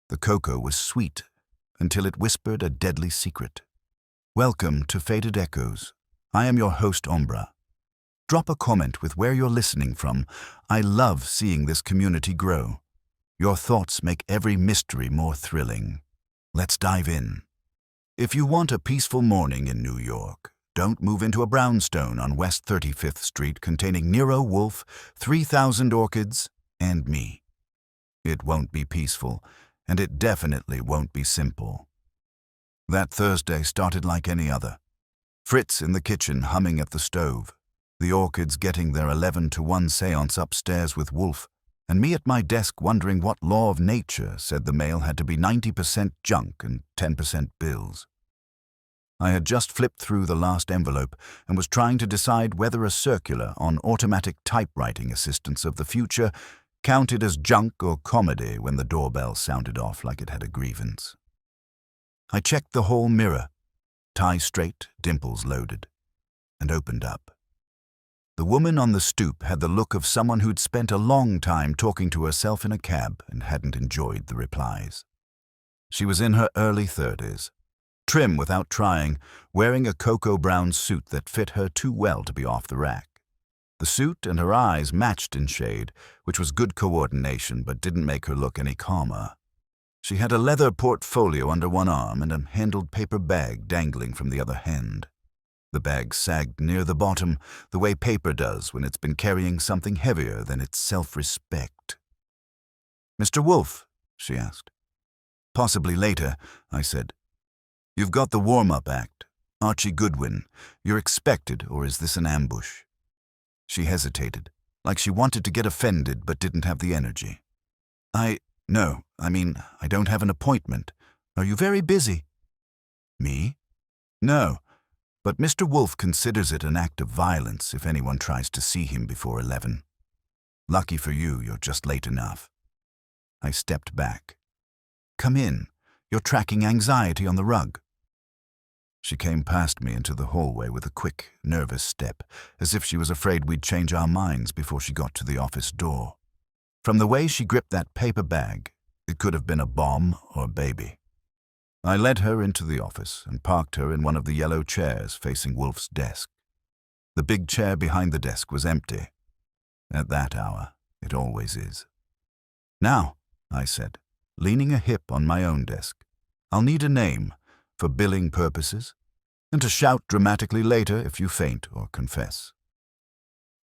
The cocoa was sweet until it whispered a deadly secret. Welcome to Faded Echoes. I am your host, Ombra. Drop a comment with where you're listening from. I love seeing this community grow. Your thoughts make every mystery more thrilling. Let's dive in. If you want a peaceful morning in New York, don't move into a brownstone on West 35th Street containing Nero Wolfe, 3,000 orchids, and me. It won't be peaceful, and it definitely won't be simple. That Thursday started like any other. Fritz in the kitchen humming at the stove, the orchids getting their 11-to-1 seance upstairs with Wolfe, and me at my desk wondering what law of nature said the mail had to be 90% junk and 10% bills. I had just flipped through the last envelope and was trying to decide whether a circular on automatic typewriting assistants of the future counted as junk or comedy when the doorbell sounded off like it had a grievance. I checked the hall mirror, tie straight, dimples loaded, and opened up. The woman on the stoop had the look of someone who'd spent a long time talking to herself in a cab and hadn't enjoyed the replies. She was in her early 30s, trim without trying, wearing a cocoa brown suit that fit her too well to be off the rack. The suit and her eyes matched in shade, which was good coordination but didn't make her look any calmer. She had a leather portfolio under one arm and a handled paper bag dangling from the other hand. The bag sagged near the bottom, the way paper does when it's been carrying something heavier than its self-respect. "Mr. Wolfe?" she asked. "Possibly later," I said. "You've got the warm-up act. Archie Goodwin. You're expected, or is this an ambush?" She hesitated, like she wanted to get offended but didn't have the energy. No, I don't have an appointment. Are you very busy?" "Me? No, but Mr. Wolfe considers it an act of violence if anyone tries to see him before 11. Lucky for you, you're just late enough." I stepped back. "Come in. You're tracking anxiety on the rug." She came past me into the hallway with a quick, nervous step, as if she was afraid we'd change our minds before she got to the office door. From the way she gripped that paper bag, it could have been a bomb or a baby. I led her into the office and parked her in one of the yellow chairs facing Wolfe's desk. The big chair behind the desk was empty. At that hour, it always is. "Now," I said, leaning a hip on my own desk, "I'll need a name for billing purposes, and to shout dramatically later if you faint or confess."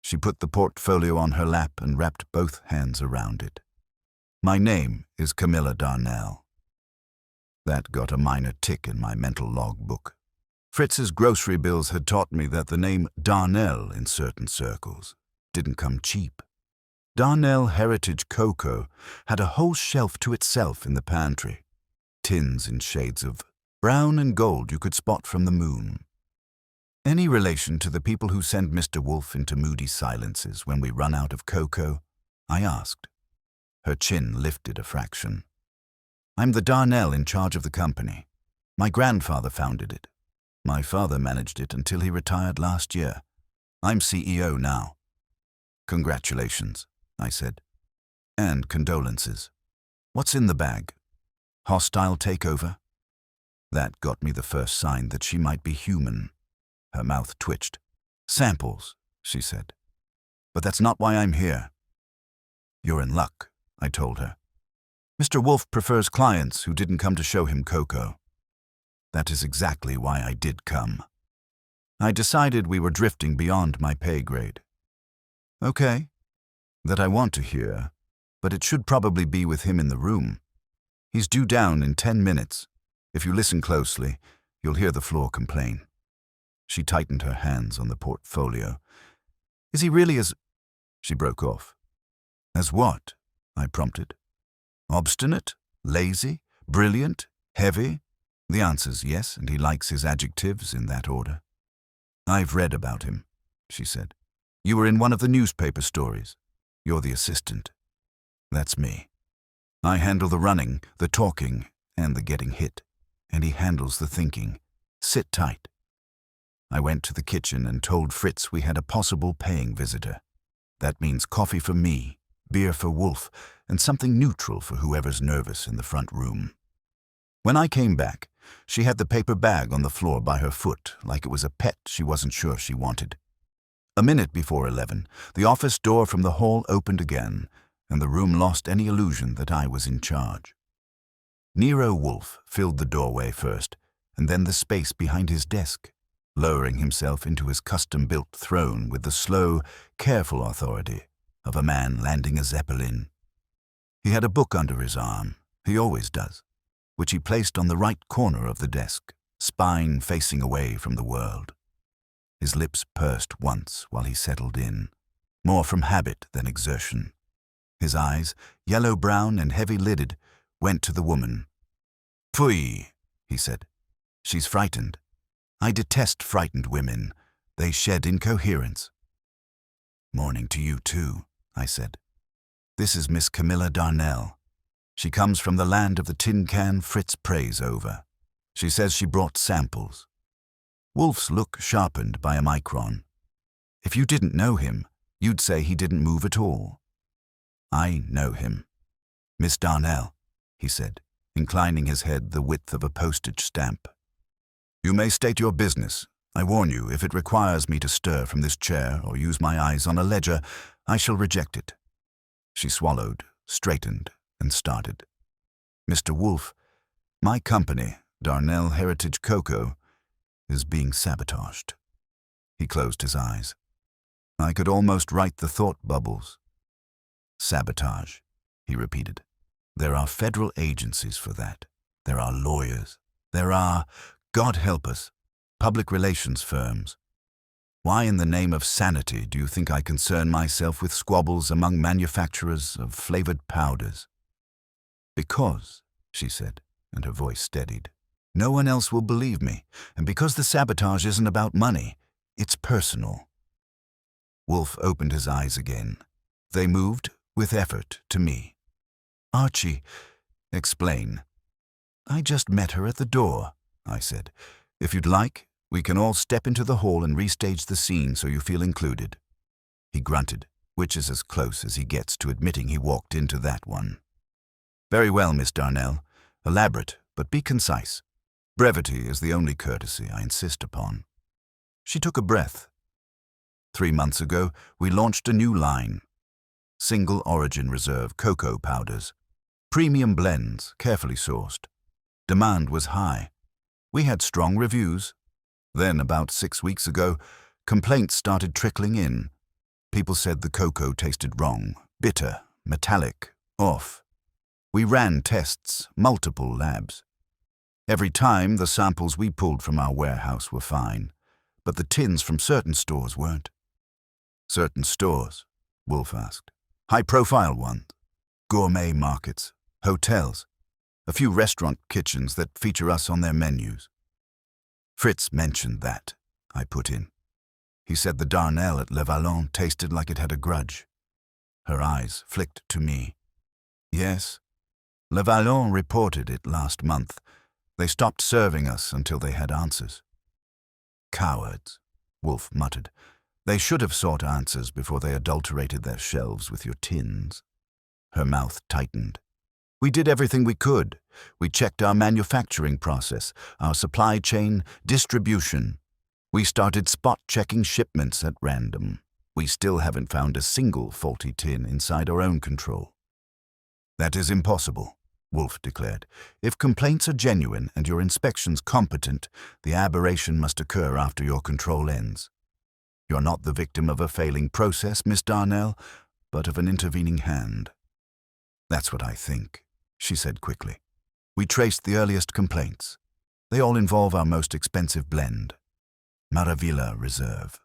She put the portfolio on her lap and wrapped both hands around it. "My name is Camilla Darnell." That got a minor tick in my mental logbook. Fritz's grocery bills had taught me that the name Darnell in certain circles didn't come cheap. Darnell Heritage Cocoa had a whole shelf to itself in the pantry, tins in shades of brown and gold you could spot from the moon. "Any relation to the people who send Mr. Wolfe into moody silences when we run out of cocoa?" I asked. Her chin lifted a fraction. "I'm the Darnell in charge of the company. My grandfather founded it. My father managed it until he retired last year. I'm CEO now." "Congratulations," I said. "And condolences. What's in the bag? Hostile takeover?" That got me the first sign that she might be human. Her mouth twitched. "Samples," she said. "But that's not why I'm here." "You're in luck," I told her. "Mr. Wolfe prefers clients who didn't come to show him cocoa." That is exactly why I did come. I decided we were drifting beyond my pay grade. "Okay, that I want to hear, but it should probably be with him in the room. He's due down in 10 minutes. If you listen closely, you'll hear the floor complain." She tightened her hands on the portfolio. "Is he really as—" She broke off. "As what?" I prompted. "Obstinate? Lazy? Brilliant? Heavy?" The answer's yes, and he likes his adjectives in that order. "I've read about him," she said. "You were in one of the newspaper stories. You're the assistant." "That's me. I handle the running, the talking, and the getting hit, and he handles the thinking. Sit tight." I went to the kitchen and told Fritz we had a possible paying visitor. That means coffee for me beer for Wolfe, and something neutral for whoever's nervous in the front room. When I came back, she had the paper bag on the floor by her foot, like it was a pet she wasn't sure she wanted. A minute before 11, the office door from the hall opened again, and the room lost any illusion that I was in charge. Nero Wolfe filled the doorway first, and then the space behind his desk, lowering himself into his custom-built throne with the slow, careful authority of a man landing a zeppelin. He had a book under his arm, he always does, which he placed on the right corner of the desk, spine facing away from the world. His lips pursed once while he settled in, more from habit than exertion. His eyes, yellow-brown and heavy-lidded, went to the woman. "Pfui," he said. "She's frightened. I detest frightened women. They shed incoherence." "Morning to you, too," I said. "This is Miss Camilla Darnell. She comes from the land of the tin can Fritz prays over. She says she brought samples." Wolfe's look sharpened by a micron. "If you didn't know him, you'd say he didn't move at all." "I know him. Miss Darnell," he said, inclining his head the width of a postage stamp. "You may state your business. I warn you, if it requires me to stir from this chair or use my eyes on a ledger, I shall reject it." She swallowed, straightened, and started. "Mr. Wolfe, my company, Darnell Heritage Cocoa, is being sabotaged." He closed his eyes. I could almost write the thought bubbles. "Sabotage," he repeated. "There are federal agencies for that. There are lawyers. There are, God help us, public relations firms. Why in the name of sanity do you think I concern myself with squabbles among manufacturers of flavored powders?" "Because," she said, and her voice steadied, "no one else will believe me, and because the sabotage isn't about money, it's personal." Wolfe opened his eyes again. They moved, with effort, to me. "Archie, explain." "I just met her at the door," I said. "If you'd like, we can all step into the hall and restage the scene so you feel included." He grunted, which is as close as he gets to admitting he walked into that one. "Very well, Miss Darnell. Elaborate, but be concise. Brevity is the only courtesy I insist upon." She took a breath. 3 months ago, we launched a new line. Single origin reserve cocoa powders. Premium blends, carefully sourced. Demand was high. We had strong reviews. Then, about 6 weeks ago, complaints started trickling in. People said the cocoa tasted wrong, bitter, metallic, off. We ran tests, multiple labs. Every time, the samples we pulled from our warehouse were fine, but the tins from certain stores weren't. "Certain stores?" Wolfe asked. "High-profile ones? Gourmet markets? Hotels? A few restaurant kitchens that feature us on their menus?" "Fritz mentioned that," I put in. "He said the Darnell at Le Vallon tasted like it had a grudge." Her eyes flicked to me. "Yes. Le Vallon reported it last month. They stopped serving us until they had answers." "Cowards," Wolfe muttered. "They should have sought answers before they adulterated their shelves with your tins." Her mouth tightened. "We did everything we could. We checked our manufacturing process, our supply chain, distribution. We started spot-checking shipments at random. We still haven't found a single faulty tin inside our own control." "That is impossible," Wolfe declared. "If complaints are genuine and your inspections competent, the aberration must occur after your control ends. You're not the victim of a failing process, Miss Darnell, but of an intervening hand." "That's what I think," she said quickly. "We traced the earliest complaints. They all involve our most expensive blend, Maravilla Reserve."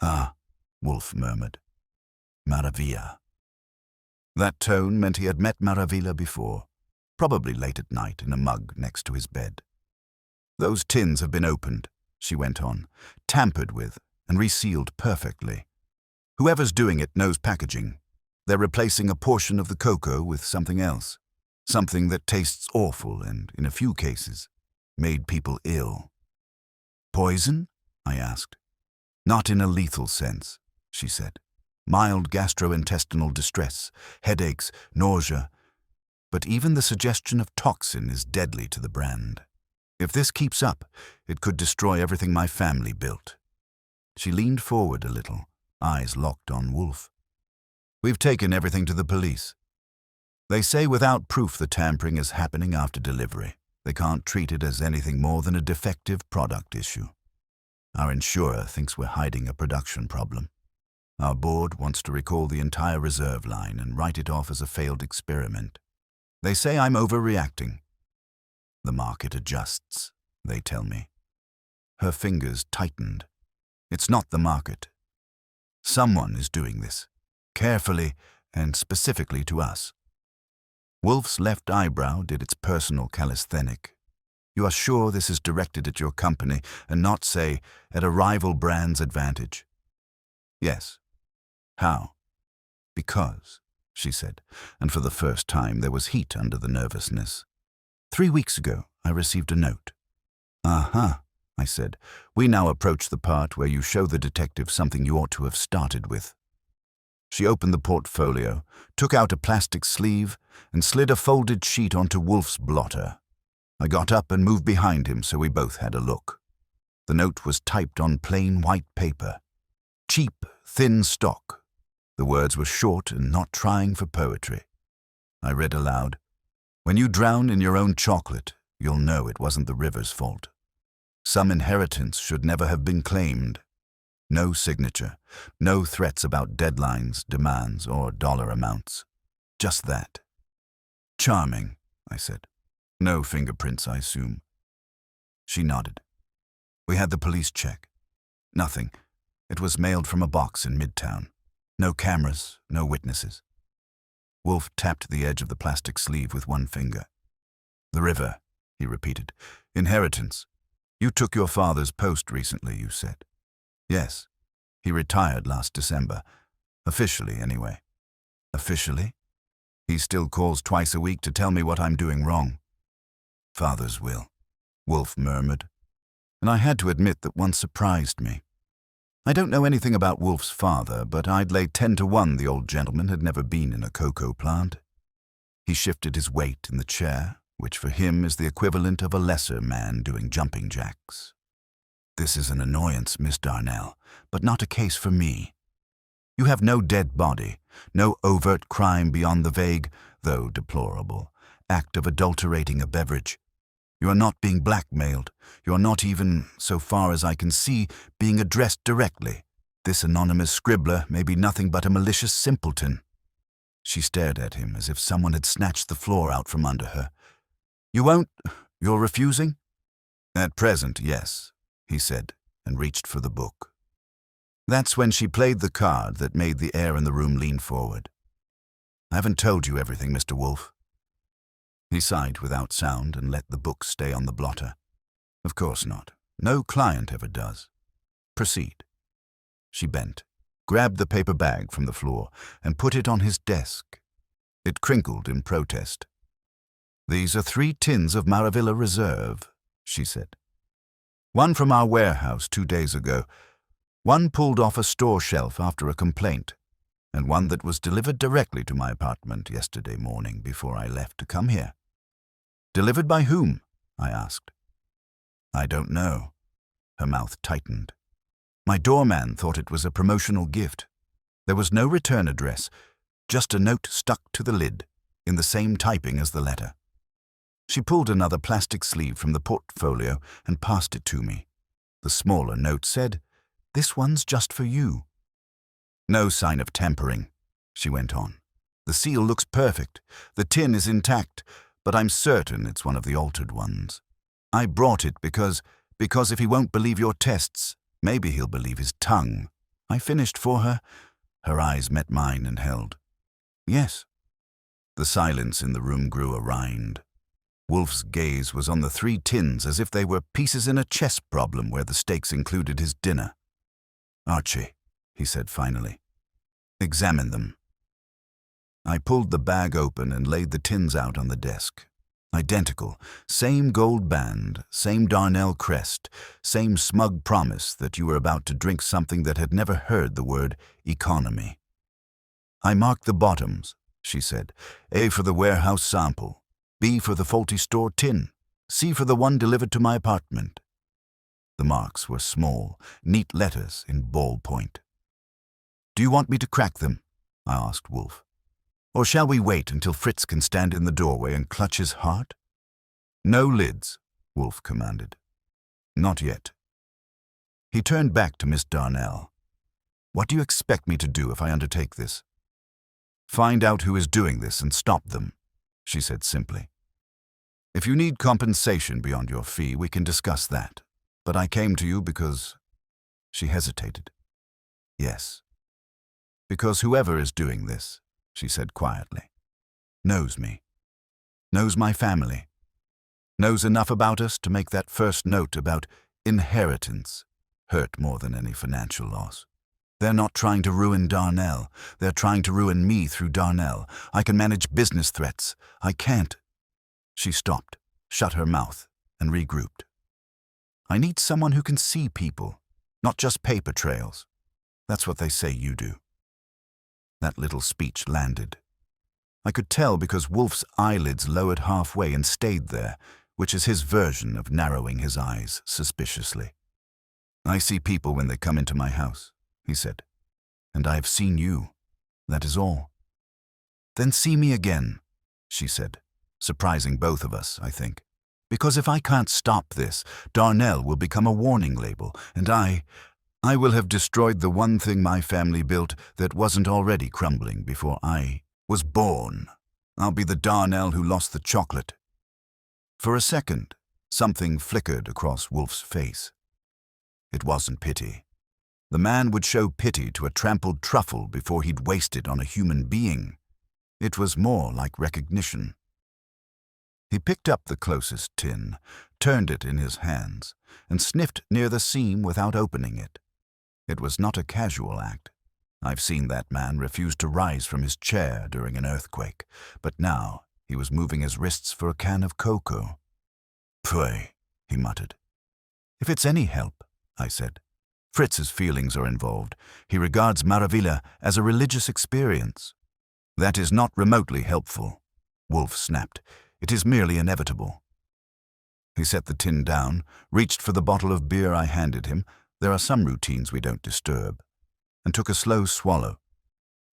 "Ah," Wolfe murmured. "Maravilla." That tone meant he had met Maravilla before, probably late at night in a mug next to his bed. "Those tins have been opened," she went on, "tampered with, and resealed perfectly. Whoever's doing it knows packaging. They're replacing a portion of the cocoa with something else, something that tastes awful and, in a few cases, made people ill." "Poison?" I asked. "Not in a lethal sense," she said. mild gastrointestinal distress, headaches, nausea. But even the suggestion of toxin is deadly to the brand. If this keeps up, it could destroy everything my family built. She leaned forward a little, eyes locked on Wolfe. We've taken everything to the police. They say without proof the tampering is happening after delivery. They can't treat it as anything more than a defective product issue. Our insurer thinks we're hiding a production problem. Our board wants to recall the entire reserve line and write it off as a failed experiment. They say I'm overreacting. The market adjusts, they tell me. Her fingers tightened. It's not the market. Someone is doing this, carefully and specifically to us. Wolfe's left eyebrow did its personal calisthenic. You are sure this is directed at your company and not, say, at a rival brand's advantage? Yes. How? Because, she said, and for the first time there was heat under the nervousness. 3 weeks ago, I received a note. Uh-huh, I said. We now approach the part where you show the detective something you ought to have started with. She opened the portfolio, took out a plastic sleeve, and slid a folded sheet onto Wolfe's blotter. I got up and moved behind him so we both had a look. The note was typed on plain white paper. Cheap, thin stock. The words were short and not trying for poetry. I read aloud, "When you drown in your own chocolate, you'll know it wasn't the river's fault. Some inheritance should never have been claimed. No signature, no threats about deadlines, demands, or dollar amounts. Just that." "Charming," I said. "No fingerprints, I assume." She nodded. "We had the police check. Nothing. It was mailed from a box in Midtown. No cameras, no witnesses." Wolfe tapped the edge of the plastic sleeve with one finger. "The river," he repeated. "Inheritance. You took your father's post recently, you said." "Yes. He retired last December. Officially, anyway." "Officially?" "He still calls twice a week to tell me what I'm doing wrong." "Father's will," Wolfe murmured. And I had to admit that one surprised me. I don't know anything about Wolfe's father, but I'd lay 10 to 1 the old gentleman had never been in a cocoa plant. He shifted his weight in the chair, which for him is the equivalent of a lesser man doing jumping jacks. "This is an annoyance, Miss Darnell, but not a case for me. You have no dead body, no overt crime beyond the vague, though deplorable, act of adulterating a beverage. You are not being blackmailed. You are not even, so far as I can see, being addressed directly. This anonymous scribbler may be nothing but a malicious simpleton." She stared at him as if someone had snatched the floor out from under her. "You won't? You're refusing?" "At present, yes," he said, and reached for the book. That's when she played the card that made the air in the room lean forward. "I haven't told you everything, Mr. Wolfe." He sighed without sound and let the book stay on the blotter. "Of course not. No client ever does. Proceed." She bent, grabbed the paper bag from the floor, and put it on his desk. It crinkled in protest. "These are 3 tins of Maravilla Reserve," she said. "One from our warehouse 2 days ago, one pulled off a store shelf after a complaint, and one that was delivered directly to my apartment yesterday morning before I left to come here." "Delivered by whom?" I asked. "I don't know." Her mouth tightened. "My doorman thought it was a promotional gift. There was no return address, just a note stuck to the lid, in the same typing as the letter." She pulled another plastic sleeve from the portfolio and passed it to me. The smaller note said, "This one's just for you." "No sign of tampering," she went on. "The seal looks perfect. The tin is intact, but I'm certain it's one of the altered ones. I brought it because if he won't believe your tests, maybe he'll believe his tongue." I finished for her. Her eyes met mine and held. "Yes." The silence in the room grew a rind. Wolfe's gaze was on the 3 tins as if they were pieces in a chess problem where the stakes included his dinner. "Archie," he said finally, "examine them." I pulled the bag open and laid the tins out on the desk. Identical, same gold band, same Darnell crest, same smug promise that you were about to drink something that had never heard the word economy. I marked the bottoms, she said. A for the warehouse sample, B for the faulty store tin, C for the one delivered to my apartment. The marks were small, neat letters in ballpoint. Do you want me to crack them? I asked Wolfe. Or shall we wait until Fritz can stand in the doorway and clutch his heart? No lids, Wolfe commanded. Not yet. He turned back to Miss Darnell. What do you expect me to do if I undertake this? Find out who is doing this and stop them, she said simply. If you need compensation beyond your fee, we can discuss that. But I came to you because... She hesitated. Yes. Because whoever is doing this, she said quietly, knows me, knows my family, knows enough about us to make that first note about inheritance hurt more than any financial loss. They're not trying to ruin Darnell. They're trying to ruin me through Darnell. I can manage business threats. I can't. She stopped, shut her mouth, and regrouped. I need someone who can see people, not just paper trails. That's what they say you do. That little speech landed. I could tell because Wolfe's eyelids lowered halfway and stayed there, which is his version of narrowing his eyes suspiciously. I see people when they come into my house, he said, and I have seen you. That is all. Then see me again, she said, surprising both of us, I think. Because if I can't stop this, Darnell will become a warning label, and I will have destroyed the one thing my family built that wasn't already crumbling before I was born. I'll be the Darnell who lost the chocolate. For a second, something flickered across Wolfe's face. It wasn't pity. The man would show pity to a trampled truffle before he'd waste it on a human being. It was more like recognition. He picked up the closest tin, turned it in his hands, and sniffed near the seam without opening it. It was not a casual act. I've seen that man refuse to rise from his chair during an earthquake, but now he was moving his wrists for a can of cocoa. Pray, he muttered. If it's any help, I said. Fritz's feelings are involved. He regards Maravilla as a religious experience. That is not remotely helpful, Wolfe snapped. It is merely inevitable. He set the tin down, reached for the bottle of beer I handed him. There are some routines we don't disturb, and took a slow swallow.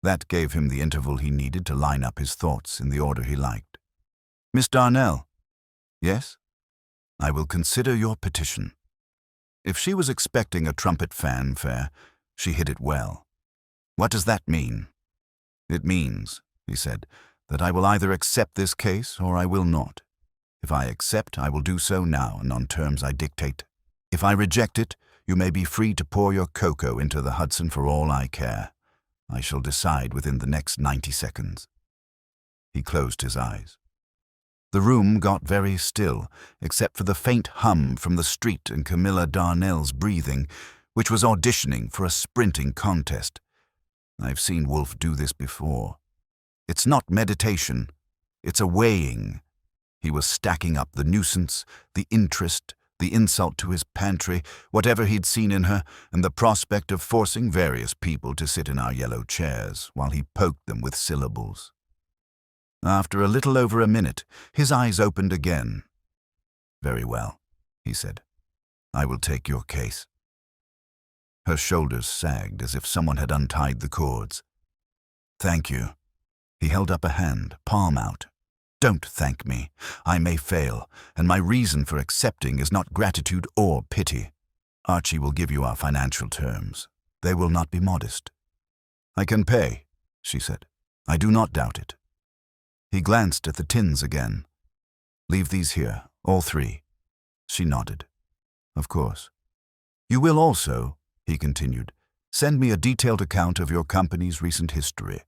That gave him the interval he needed to line up his thoughts in the order he liked. Miss Darnell. Yes? I will consider your petition. If she was expecting a trumpet fanfare, she hit it well. What does that mean? It means, he said, that I will either accept this case or I will not. If I accept, I will do so now and on terms I dictate. If I reject it, you may be free to pour your cocoa into the Hudson for all I care. I shall decide within the next 90 seconds. He closed his eyes. The room got very still, except for the faint hum from the street and Camilla Darnell's breathing, which was auditioning for a sprinting contest. I've seen Wolfe do this before. It's not meditation. It's a weighing. He was stacking up the nuisance, the interest, the insult to his pantry, whatever he'd seen in her, and the prospect of forcing various people to sit in our yellow chairs while he poked them with syllables. After a little over a minute, his eyes opened again. Very well, he said. I will take your case. Her shoulders sagged as if someone had untied the cords. Thank you. He held up a hand, palm out. Don't thank me. I may fail, and my reason for accepting is not gratitude or pity. Archie will give you our financial terms. They will not be modest. I can pay, she said. I do not doubt it. He glanced at the tins again. Leave these here, all three. She nodded. Of course. You will also, he continued, send me a detailed account of your company's recent history,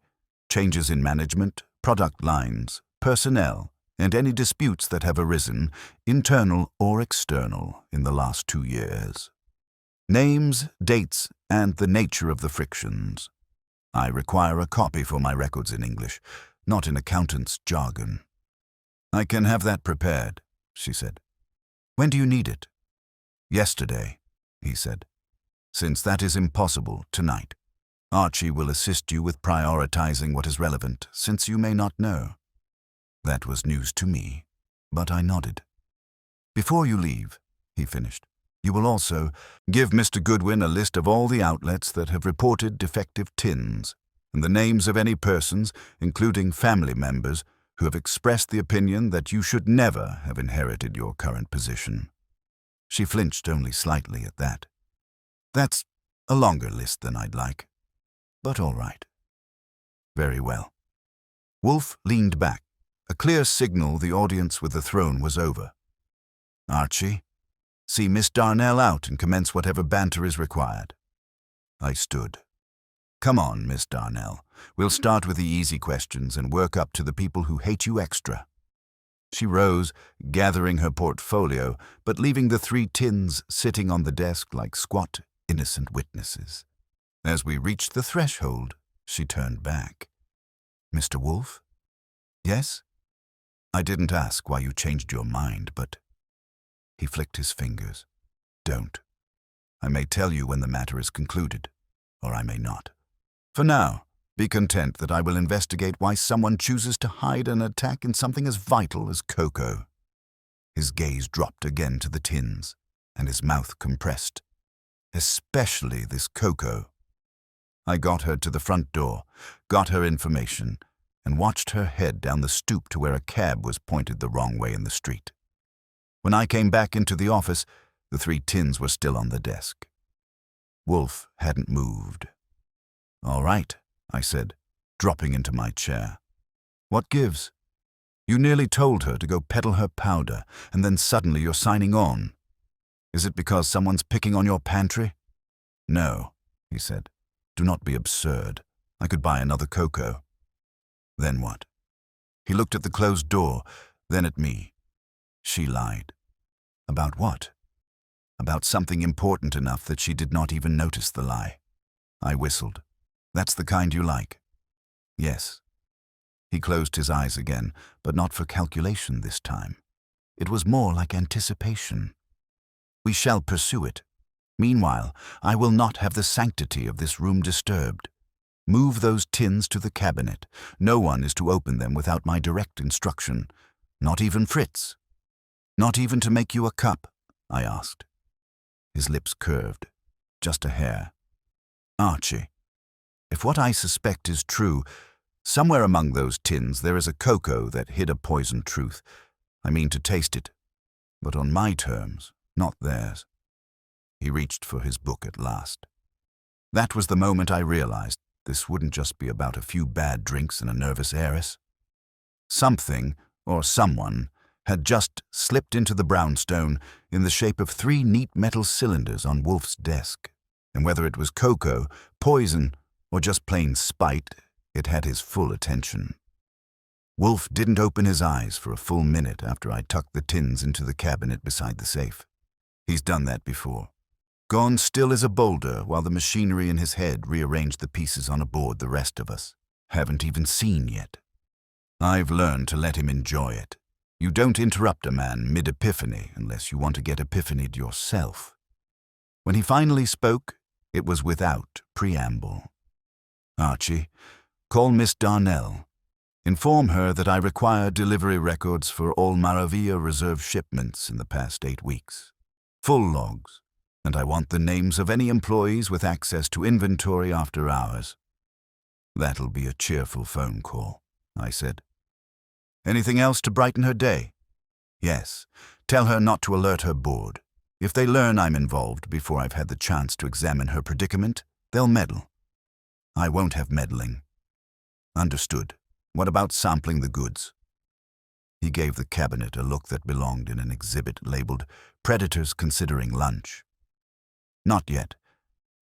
changes in management, product lines, personnel, and any disputes that have arisen, internal or external, in the last 2 years. Names, dates, and the nature of the frictions. I require a copy for my records in English, not in accountant's jargon. I can have that prepared, she said. When do you need it? Yesterday, he said. Since that is impossible, tonight. Archie will assist you with prioritizing what is relevant, since you may not know. That was news to me, but I nodded. Before you leave, he finished, you will also give Mr. Goodwin a list of all the outlets that have reported defective tins, and the names of any persons, including family members, who have expressed the opinion that you should never have inherited your current position. She flinched only slightly at that. That's a longer list than I'd like, but all right. Very well. Wolfe leaned back, a clear signal the audience with the throne was over. Archie, see Miss Darnell out and commence whatever banter is required. I stood. Come on, Miss Darnell. We'll start with the easy questions and work up to the people who hate you extra. She rose, gathering her portfolio, but leaving the 3 tins sitting on the desk like squat, innocent witnesses. As we reached the threshold, she turned back. Mr. Wolfe? Yes? I didn't ask why you changed your mind, but... He flicked his fingers. Don't. I may tell you when the matter is concluded, or I may not. For now, be content that I will investigate why someone chooses to hide an attack in something as vital as cocoa. His gaze dropped again to the tins, and his mouth compressed. Especially this cocoa. I got her to the front door, got her information, and watched her head down the stoop to where a cab was pointed the wrong way in the street. When I came back into the office, the 3 tins were still on the desk. Wolfe hadn't moved. All right, I said, dropping into my chair. What gives? You nearly told her to go peddle her powder, and then suddenly you're signing on. Is it because someone's picking on your pantry? No, he said. Do not be absurd. I could buy another cocoa. Then what? He looked at the closed door, then at me. She lied. About what? About something important enough that she did not even notice the lie. I whistled. That's the kind you like. Yes. He closed his eyes again, but not for calculation this time. It was more like anticipation. We shall pursue it. Meanwhile, I will not have the sanctity of this room disturbed. Move those tins to the cabinet. No one is to open them without my direct instruction. Not even Fritz. Not even to make you a cup, I asked. His lips curved, just a hair. Archie, if what I suspect is true, somewhere among those tins there is a cocoa that hid a poisoned truth. I mean to taste it, but on my terms, not theirs. He reached for his book at last. That was the moment I realized this wouldn't just be about a few bad drinks and a nervous heiress. Something, or someone, had just slipped into the brownstone in the shape of 3 neat metal cylinders on Wolfe's desk, and whether it was cocoa, poison, or just plain spite, it had his full attention. Wolfe didn't open his eyes for a full minute after I tucked the tins into the cabinet beside the safe. He's done that before. Gone still as a boulder while the machinery in his head rearranged the pieces on a board the rest of us haven't even seen yet. I've learned to let him enjoy it. You don't interrupt a man mid-epiphany unless you want to get epiphanied yourself. When he finally spoke, it was without preamble. Archie, call Miss Darnell. Inform her that I require delivery records for all Maravilla Reserve shipments in the past 8 weeks. Full logs, and I want the names of any employees with access to inventory after hours. That'll be a cheerful phone call, I said. Anything else to brighten her day? Yes. Tell her not to alert her board. If they learn I'm involved before I've had the chance to examine her predicament, they'll meddle. I won't have meddling. Understood. What about sampling the goods? He gave the cabinet a look that belonged in an exhibit labeled Predators Considering Lunch. Not yet.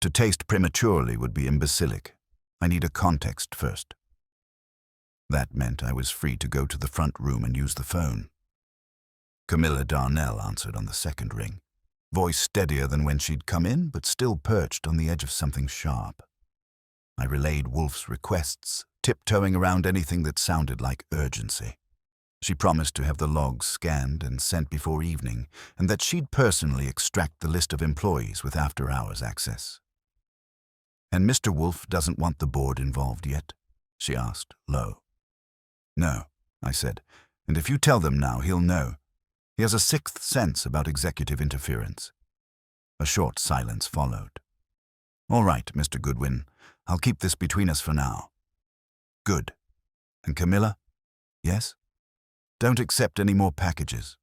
To taste prematurely would be imbecilic. I need a context first. That meant I was free to go to the front room and use the phone. Camilla Darnell answered on the second ring, voice steadier than when she'd come in, but still perched on the edge of something sharp. I relayed Wolfe's requests, tiptoeing around anything that sounded like urgency. She promised to have the logs scanned and sent before evening, and that she'd personally extract the list of employees with after-hours access. "And Mr. Wolfe doesn't want the board involved yet?" she asked, low. "No," I said, "and if you tell them now, he'll know. He has a sixth sense about executive interference." A short silence followed. "All right, Mr. Goodwin, I'll keep this between us for now." "Good. And Camilla?" "Yes?" "Don't accept any more packages.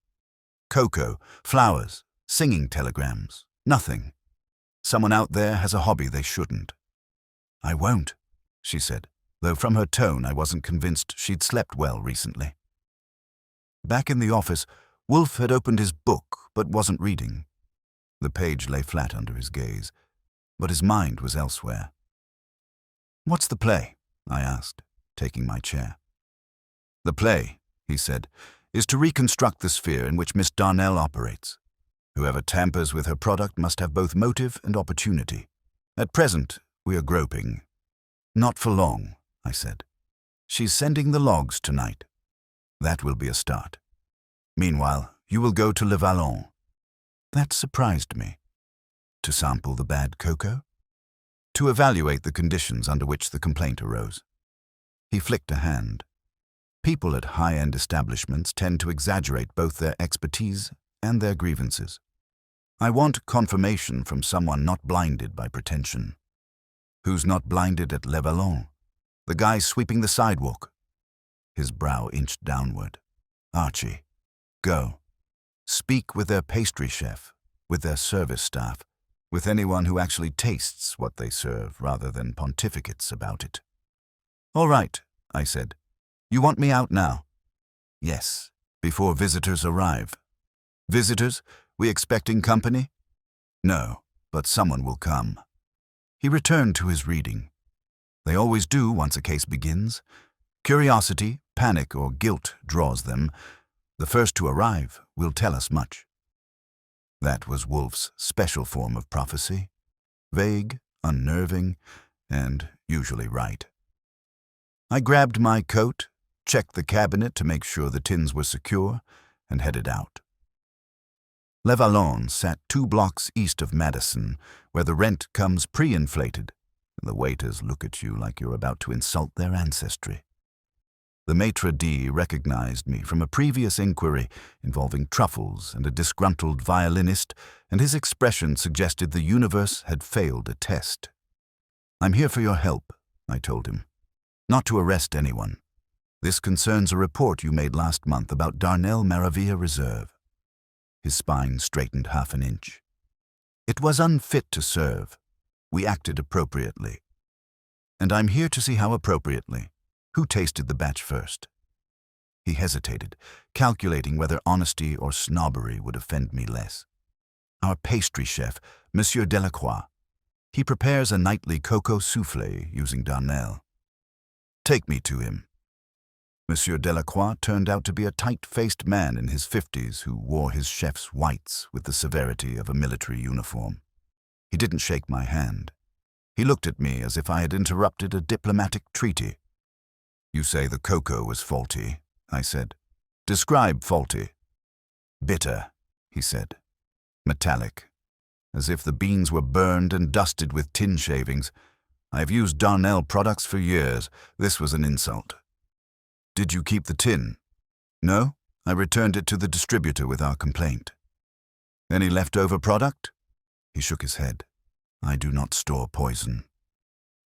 Cocoa, flowers, singing telegrams, nothing. Someone out there has a hobby they shouldn't." "I won't," she said, though from her tone I wasn't convinced she'd slept well recently. Back in the office, Wolfe had opened his book but wasn't reading. The page lay flat under his gaze, but his mind was elsewhere. "What's the play?" I asked, taking my chair. "The play," he said, "is to reconstruct the sphere in which Miss Darnell operates. Whoever tampers with her product must have both motive and opportunity. At present, we are groping." "Not for long," I said. "She's sending the logs tonight. That will be a start. Meanwhile, you will go to Le Vallon." That surprised me. To sample the bad cocoa? To evaluate the conditions under which the complaint arose. He flicked a hand. People at high-end establishments tend to exaggerate both their expertise and their grievances. I want confirmation from someone not blinded by pretension. Who's not blinded at Le Vallon? The guy sweeping the sidewalk. His brow inched downward. "Archie, go. Speak with their pastry chef, with their service staff, with anyone who actually tastes what they serve rather than pontificates about it." "All right," I said. "You want me out now?" "Yes, before visitors arrive." "Visitors? We expecting company?" "No, but someone will come." He returned to his reading. They always do once a case begins. Curiosity, panic, or guilt draws them. The first to arrive will tell us much. That was Wolfe's special form of prophecy. Vague, unnerving, and usually right. I grabbed my coat, checked the cabinet to make sure the tins were secure, and headed out. Le Vallon sat 2 blocks east of Madison, where the rent comes pre-inflated, and the waiters look at you like you're about to insult their ancestry. The maitre d' recognized me from a previous inquiry involving truffles and a disgruntled violinist, and his expression suggested the universe had failed a test. "I'm here for your help," I told him. "Not to arrest anyone. This concerns a report you made last month about Darnell Maravilla Reserve." His spine straightened half an inch. "It was unfit to serve. We acted appropriately. And I'm here to see how appropriately. Who tasted the batch first?" He hesitated, calculating whether honesty or snobbery would offend me less. "Our pastry chef, Monsieur Delacroix. He prepares a nightly cocoa soufflé using Darnell." "Take me to him." Monsieur Delacroix turned out to be a tight-faced man in his 50s who wore his chef's whites with the severity of a military uniform. He didn't shake my hand. He looked at me as if I had interrupted a diplomatic treaty. "You say the cocoa was faulty," I said. "Describe faulty." "Bitter," he said. "Metallic. As if the beans were burned and dusted with tin shavings. I've used Darnell products for years. This was an insult." "Did you keep the tin?" "No, I returned it to the distributor with our complaint." "Any leftover product?" He shook his head. "I do not store poison."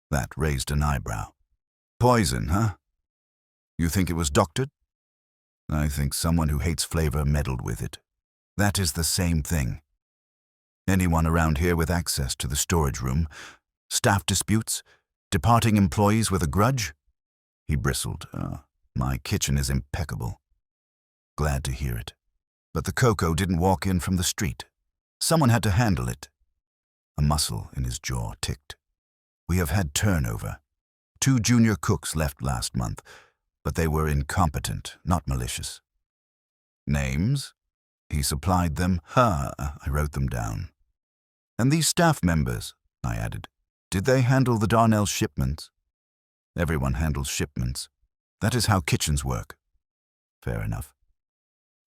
That raised an eyebrow. "Poison, huh? You think it was doctored?" "I think someone who hates flavor meddled with it. That is the same thing. Anyone around here with access to the storage room? Staff disputes? Departing employees with a grudge?" He bristled. My kitchen is impeccable." "Glad to hear it. But the cocoa didn't walk in from the street. Someone had to handle it." A muscle in his jaw ticked. "We have had turnover. 2 junior cooks left last month, but they were incompetent, not malicious." "Names?" He supplied them. I wrote them down. "And these staff members," I added, "did they handle the Darnell shipments?" "Everyone handles shipments. That is how kitchens work." "Fair enough."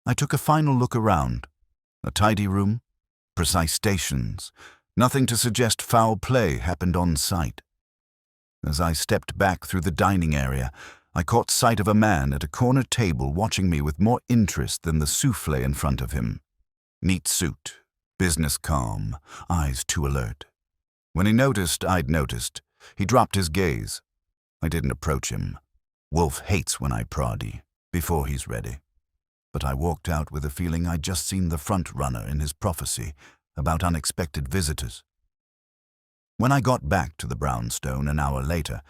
I took a final look around. A tidy room, precise stations, nothing to suggest foul play happened on site. As I stepped back through the dining area, I caught sight of a man at a corner table watching me with more interest than the souffle in front of him. Neat suit, business calm, eyes too alert. When he noticed I'd noticed, he dropped his gaze. I didn't approach him. Wolfe hates when I prod before he's ready. But I walked out with a feeling I'd just seen the front runner in his prophecy about unexpected visitors. When I got back to the brownstone an hour later,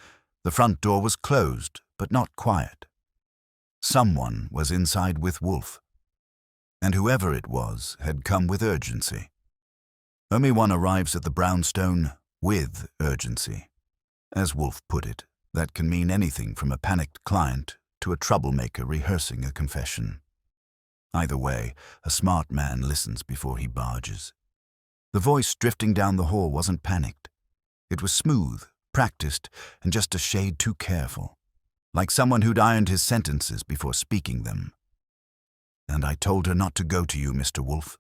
the front door was closed, but not quiet. Someone was inside with Wolfe, and whoever it was had come with urgency. Only one arrives at the brownstone with urgency. As Wolfe put it, that can mean anything from a panicked client to a troublemaker rehearsing a confession. Either way, a smart man listens before he barges. The voice drifting down the hall wasn't panicked. It was smooth, practiced, and just a shade too careful, like someone who'd ironed his sentences before speaking them. "And I told her not to go to you, Mr. Wolfe,"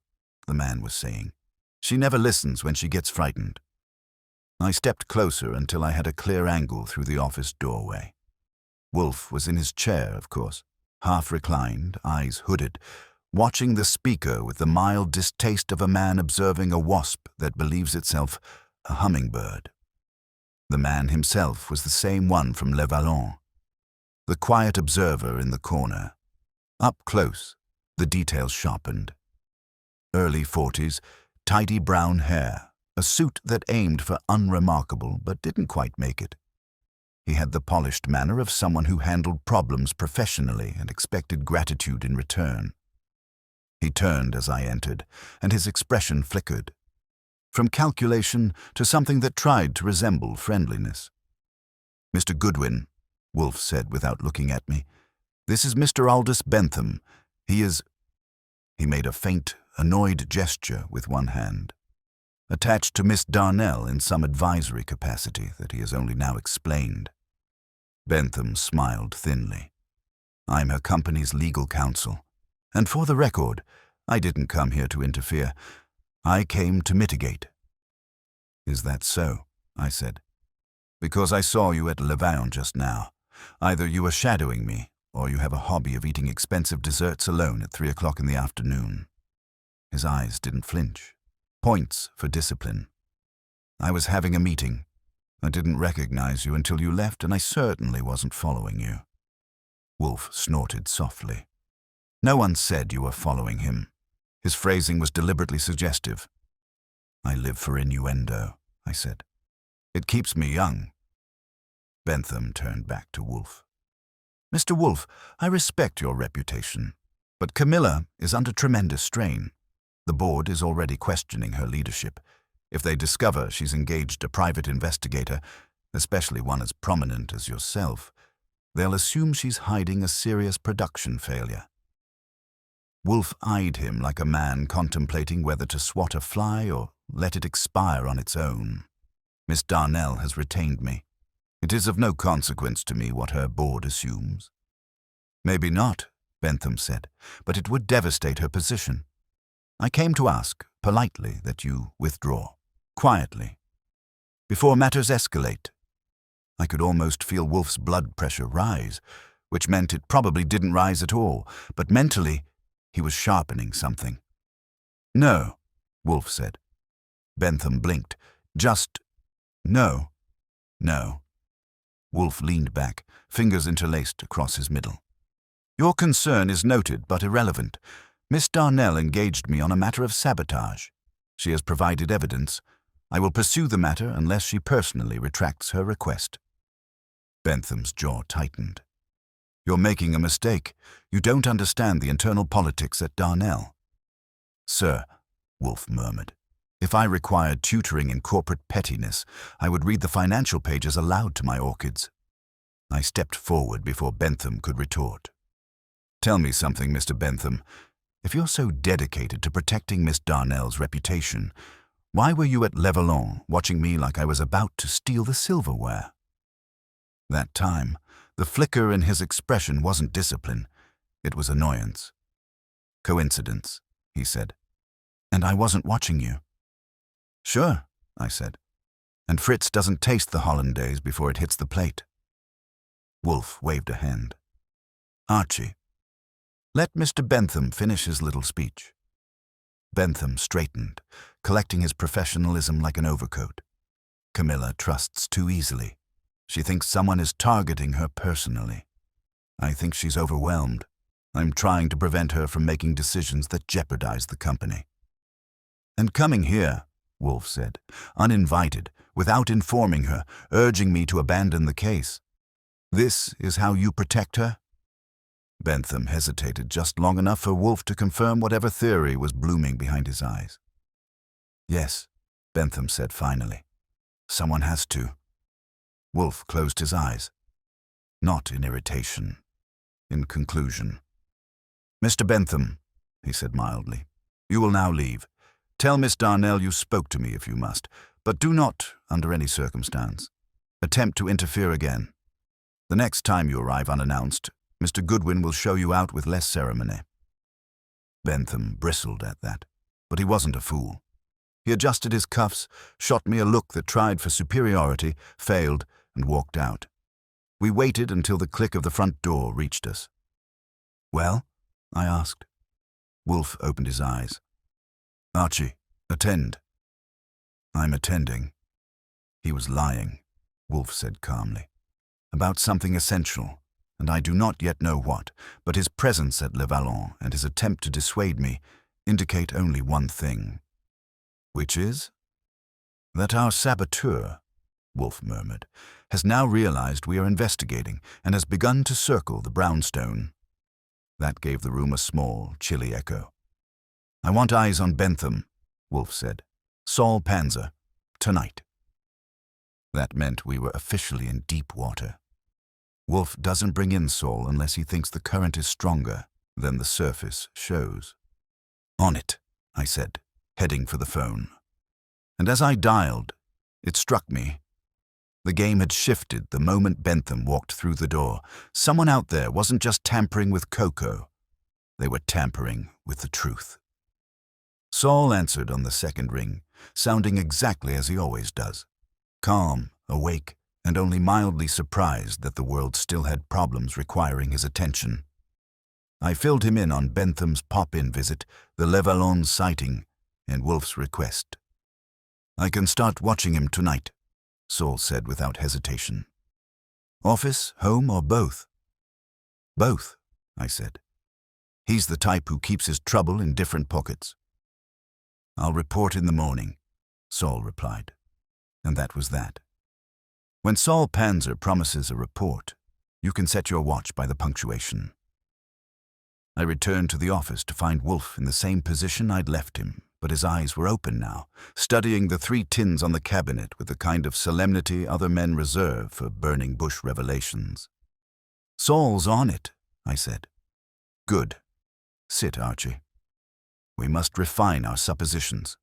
the man was saying. "She never listens when she gets frightened." I stepped closer until I had a clear angle through the office doorway. Wolfe was in his chair, of course, half reclined, eyes hooded, watching the speaker with the mild distaste of a man observing a wasp that believes itself a hummingbird. The man himself was the same one from Le Vallon, the quiet observer in the corner. Up close, the details sharpened. Early 40s, tidy brown hair, a suit that aimed for unremarkable but didn't quite make it. He had the polished manner of someone who handled problems professionally and expected gratitude in return. He turned as I entered, and his expression flickered, from calculation to something that tried to resemble friendliness. "Mr. Goodwin," Wolfe said without looking at me, "this is Mr. Aldous Bentham. He is—" He made a faint, annoyed gesture with one hand. "Attached to Miss Darnell in some advisory capacity that he has only now explained." Bentham smiled thinly. "I'm her company's legal counsel. And for the record, I didn't come here to interfere. I came to mitigate." "Is that so?" I said. "Because I saw you at Le Vallon just now. Either you are shadowing me, or you have a hobby of eating expensive desserts alone at 3 o'clock in the afternoon." His eyes didn't flinch. Points for discipline. "I was having a meeting. I didn't recognize you until you left, and I certainly wasn't following you." Wolfe snorted softly. "No one said you were following him." His phrasing was deliberately suggestive. "I live for innuendo," I said. "It keeps me young." Bentham turned back to Wolfe. "Mr. Wolfe, I respect your reputation, but Camilla is under tremendous strain. The board is already questioning her leadership. If they discover she's engaged a private investigator, especially one as prominent as yourself, they'll assume she's hiding a serious production failure." Wolfe eyed him like a man contemplating whether to swat a fly or let it expire on its own. "Miss Darnell has retained me. It is of no consequence to me what her board assumes." "Maybe not," Bentham said, "but it would devastate her position. I came to ask, politely, that you withdraw, quietly, before matters escalate." I could almost feel Wolfe's blood pressure rise, which meant it probably didn't rise at all, but mentally, he was sharpening something. "No," Wolfe said. Bentham blinked. "Just no." "No." Wolfe leaned back, fingers interlaced across his middle. "Your concern is noted but irrelevant. Miss Darnell engaged me on a matter of sabotage. She has provided evidence. I will pursue the matter unless she personally retracts her request." Bentham's jaw tightened. "You're making a mistake. You don't understand the internal politics at Darnell." "Sir," Wolfe murmured, "if I required tutoring in corporate pettiness, I would read the financial pages aloud to my orchids." I stepped forward before Bentham could retort. "Tell me something, Mr. Bentham. If you're so dedicated to protecting Miss Darnell's reputation, why were you at Le Vallon watching me like I was about to steal the silverware?" That time, the flicker in his expression wasn't discipline. It was annoyance. "Coincidence," he said. "And I wasn't watching you." "Sure," I said. And Fritz doesn't taste the hollandaise before it hits the plate. Wolfe waved a hand. Archie, let Mr. Bentham finish his little speech. Bentham straightened, collecting his professionalism like an overcoat. Camilla trusts too easily. She thinks someone is targeting her personally. I think she's overwhelmed. I'm trying to prevent her from making decisions that jeopardize the company. And coming here, Wolfe said, uninvited, without informing her, urging me to abandon the case. This is how you protect her? Bentham hesitated just long enough for Wolfe to confirm whatever theory was blooming behind his eyes. Yes, Bentham said finally. Someone has to. Wolfe closed his eyes. Not in irritation. In conclusion. Mr. Bentham, he said mildly, you will now leave. Tell Miss Darnell you spoke to me if you must, but do not, under any circumstance, attempt to interfere again. The next time you arrive unannounced, Mr. Goodwin will show you out with less ceremony. Bentham bristled at that, but he wasn't a fool. He adjusted his cuffs, shot me a look that tried for superiority, failed, and walked out. We waited until the click of the front door reached us. Well? I asked. Wolfe opened his eyes. Archie, attend. I'm attending. He was lying, Wolfe said calmly, about something essential, and I do not yet know what, but his presence at Le Vallon and his attempt to dissuade me indicate only one thing. Which is? That our saboteur, Wolfe murmured, has now realized we are investigating and has begun to circle the brownstone. That gave the room a small, chilly echo. I want eyes on Bentham, Wolfe said. Saul Panzer, tonight. That meant we were officially in deep water. Wolfe doesn't bring in Saul unless he thinks the current is stronger than the surface shows. On it, I said, heading for the phone. And as I dialed, it struck me. The game had shifted the moment Bentham walked through the door. Someone out there wasn't just tampering with Coco. They were tampering with the truth. Saul answered on the second ring, sounding exactly as he always does. Calm, awake, and only mildly surprised that the world still had problems requiring his attention. I filled him in on Bentham's pop-in visit, the Le Vallon sighting, and Wolfe's request. I can start watching him tonight, Saul said without hesitation. Office, home, or both? Both, I said. He's the type who keeps his trouble in different pockets. I'll report in the morning, Saul replied. And that was that. When Saul Panzer promises a report, you can set your watch by the punctuation. I returned to the office to find Wolfe in the same position I'd left him, but his eyes were open now, studying the 3 tins on the cabinet with the kind of solemnity other men reserve for burning bush revelations. Saul's on it, I said. Good. Sit, Archie. We must refine our suppositions.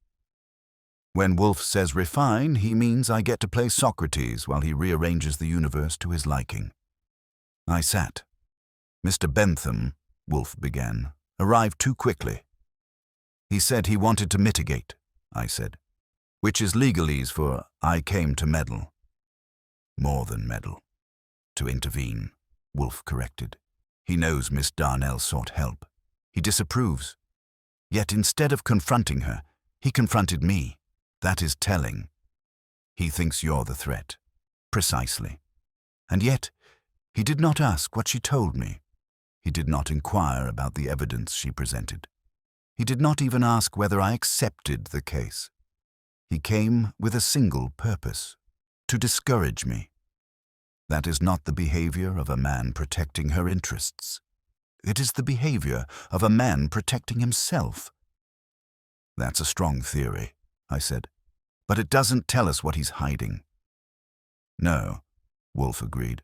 When Wolfe says refine, he means I get to play Socrates while he rearranges the universe to his liking. I sat. Mr. Bentham, Wolfe began, arrived too quickly. He said he wanted to mitigate, I said, which is legalese for I came to meddle. More than meddle. To intervene, Wolfe corrected. He knows Miss Darnell sought help. He disapproves. Yet instead of confronting her, he confronted me. That is telling. He thinks you're the threat. Precisely. And yet, he did not ask what she told me. He did not inquire about the evidence she presented. He did not even ask whether I accepted the case. He came with a single purpose, to discourage me. That is not the behavior of a man protecting her interests. It is the behavior of a man protecting himself. That's a strong theory, I said, but it doesn't tell us what he's hiding. No, Wolfe agreed,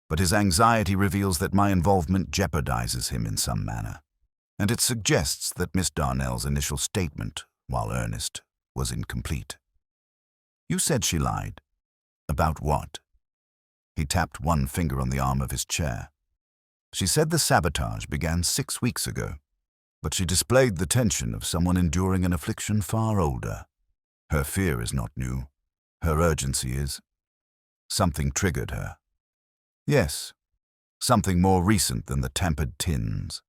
but his anxiety reveals that my involvement jeopardizes him in some manner, and it suggests that Miss Darnell's initial statement, while earnest, was incomplete. You said she lied. About what? He tapped one finger on the arm of his chair. She said the sabotage began 6 weeks ago, but she displayed the tension of someone enduring an affliction far older. Her fear is not new. Her urgency is. Something triggered her. Yes, something more recent than the tampered tins.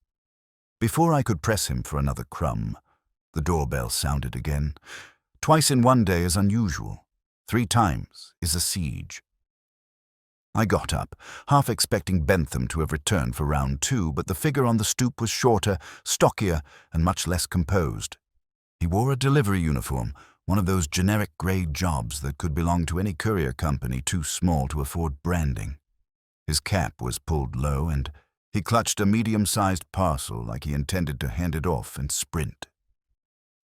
Before I could press him for another crumb, the doorbell sounded again. Twice in one day is unusual. 3 times is a siege. I got up, half expecting Bentham to have returned for round 2, but the figure on the stoop was shorter, stockier, and much less composed. He wore a delivery uniform, one of those generic grey jobs that could belong to any courier company too small to afford branding. His cap was pulled low, and he clutched a medium-sized parcel like he intended to hand it off and sprint.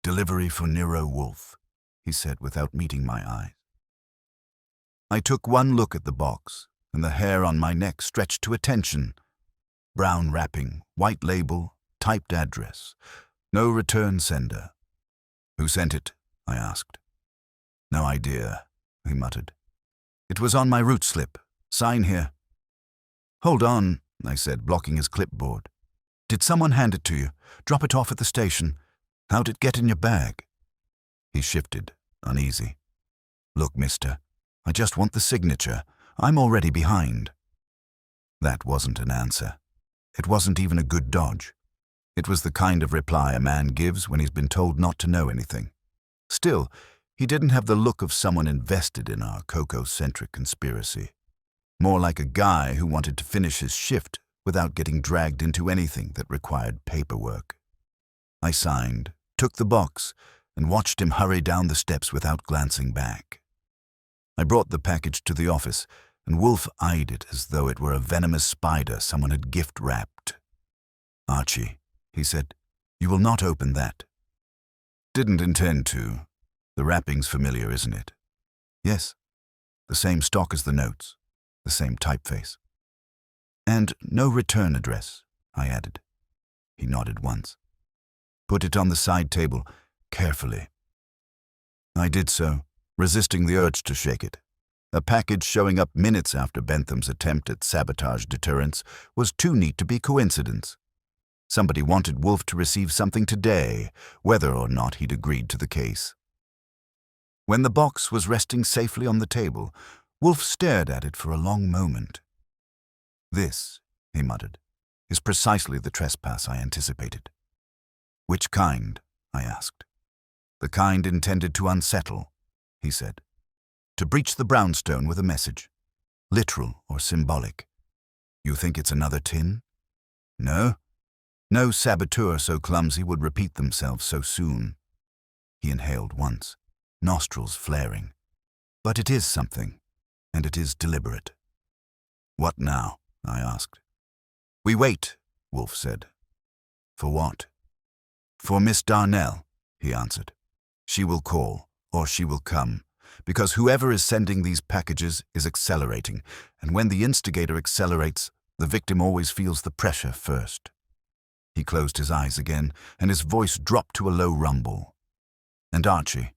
"Delivery for Nero Wolfe," he said without meeting my eyes. I took one look at the box, and the hair on my neck stretched to attention. Brown wrapping, white label, typed address. No return sender. "Who sent it?" I asked. "No idea," he muttered. "It was on my route slip. Sign here." "Hold on," I said, blocking his clipboard. "Did someone hand it to you? Drop it off at the station? How'd it get in your bag?" He shifted, uneasy. "Look, mister, I just want the signature. I'm already behind." That wasn't an answer. It wasn't even a good dodge. It was the kind of reply a man gives when he's been told not to know anything. Still, he didn't have the look of someone invested in our cocoa-centric conspiracy. More like a guy who wanted to finish his shift without getting dragged into anything that required paperwork. I signed, took the box, and watched him hurry down the steps without glancing back. I brought the package to the office, and Wolfe eyed it as though it were a venomous spider someone had gift-wrapped. "Archie," he said, "you will not open that." "Didn't intend to. The wrapping's familiar, isn't it?" "Yes. The same stock as the notes. The same typeface." "And no return address," I added. He nodded once. "Put it on the side table, carefully." I did so, resisting the urge to shake it. A package showing up minutes after Bentham's attempt at sabotage deterrence was too neat to be coincidence. Somebody wanted Wolfe to receive something today, whether or not he'd agreed to the case. When the box was resting safely on the table, Wolfe stared at it for a long moment. "This," he muttered, "is precisely the trespass I anticipated." "Which kind?" I asked. "The kind intended to unsettle," he said. "To breach the brownstone with a message. Literal or symbolic. You think it's another tin? No? No saboteur so clumsy would repeat themselves so soon." He inhaled once, nostrils flaring. "But it is something, and it is deliberate." "What now?" I asked. "We wait," Wolfe said. "For what?" "For Miss Darnell," he answered. "She will call, or she will come, because whoever is sending these packages is accelerating, and when the instigator accelerates, the victim always feels the pressure first." He closed his eyes again, and his voice dropped to a low rumble. "And Archie,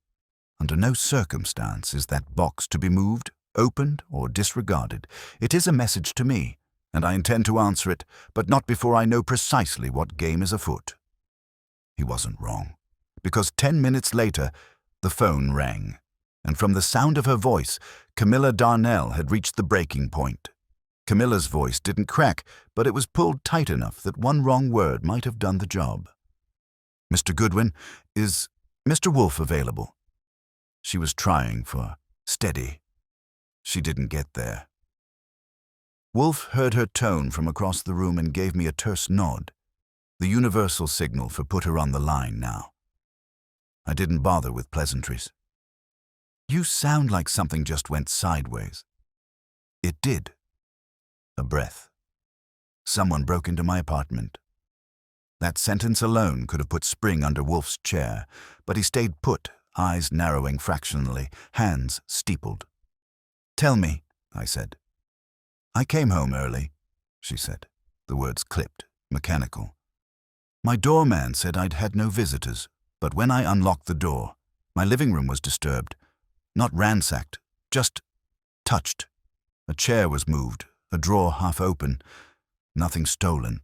under no circumstance is that box to be moved, opened, or disregarded. It is a message to me, and I intend to answer it, but not before I know precisely what game is afoot." He wasn't wrong, because 10 minutes later, the phone rang, and from the sound of her voice, Camilla Darnell had reached the breaking point. Camilla's voice didn't crack, but it was pulled tight enough that one wrong word might have done the job. "Mr. Goodwin, is Mr. Wolfe available?" She was trying for steady. She didn't get there. Wolfe heard her tone from across the room and gave me a terse nod, the universal signal for put her on the line now. I didn't bother with pleasantries. "You sound like something just went sideways." It did. A breath. Someone broke into my apartment. That sentence alone could have put spring under Wolfe's chair, but he stayed put, eyes narrowing fractionally, hands steepled. "Tell me," I said. "I came home early," she said, the words clipped, mechanical. "My doorman said I'd had no visitors, but when I unlocked the door, my living room was disturbed. Not ransacked, just touched. A chair was moved, a drawer half open. Nothing stolen,